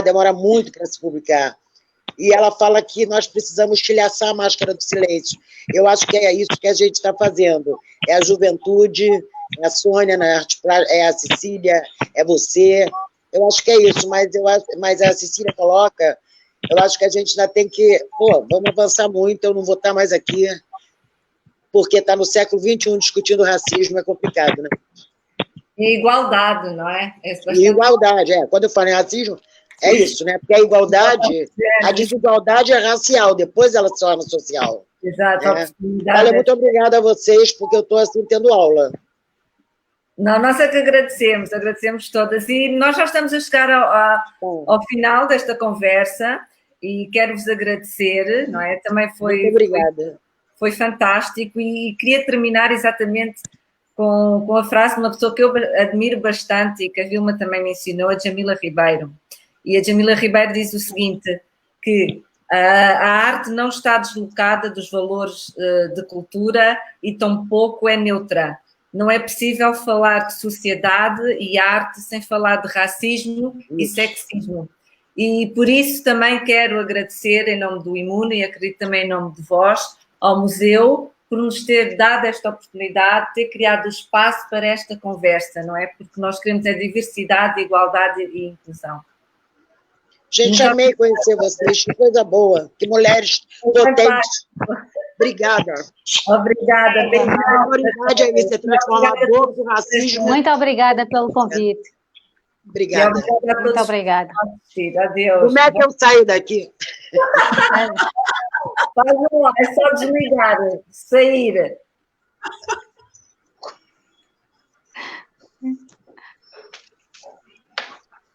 demora muito para se publicar. E ela fala que nós precisamos estilhaçar a máscara do silêncio. Eu acho que é isso que a gente está fazendo. É a juventude, é a Sônia, é a Cecília, é você. Eu acho que é isso, mas a Cecília coloca, eu acho que a gente ainda tem que, vamos avançar muito, eu não vou estar mais aqui, porque está no século XXI discutindo racismo, é complicado, né? E igualdade, não é? E igualdade, quando eu falo em racismo, é isso, né? Porque a igualdade, a desigualdade é racial, depois ela se torna social. Exato. Olha, muito obrigada a vocês, porque eu estou assim tendo aula. Não, nós é que agradecemos todas. E nós já estamos a chegar ao final desta conversa e quero-vos agradecer, não é? Também muito obrigada. Foi fantástico e queria terminar exatamente com a frase de uma pessoa que eu admiro bastante e que a Vilma também mencionou, a Jamila Ribeiro. E a Jamila Ribeiro diz o seguinte, que a arte não está deslocada dos valores de cultura e tampouco é neutra. Não é possível falar de sociedade e arte sem falar de racismo e sexismo. E por isso também quero agradecer em nome do Imune e acredito também em nome de vós, ao Museu, por nos ter dado esta oportunidade, ter criado o espaço para esta conversa, não é? Porque nós queremos a diversidade, igualdade e inclusão. Gente, amei conhecer vocês, que coisa boa, que mulheres potentes. Obrigada. Obrigada, beijão. A autoridade aí ser transformador do racismo. Muito obrigada pelo convite. Obrigada. Muito obrigada. Adeus. Como é que eu saio daqui? Faz lá, é só desligar, sair.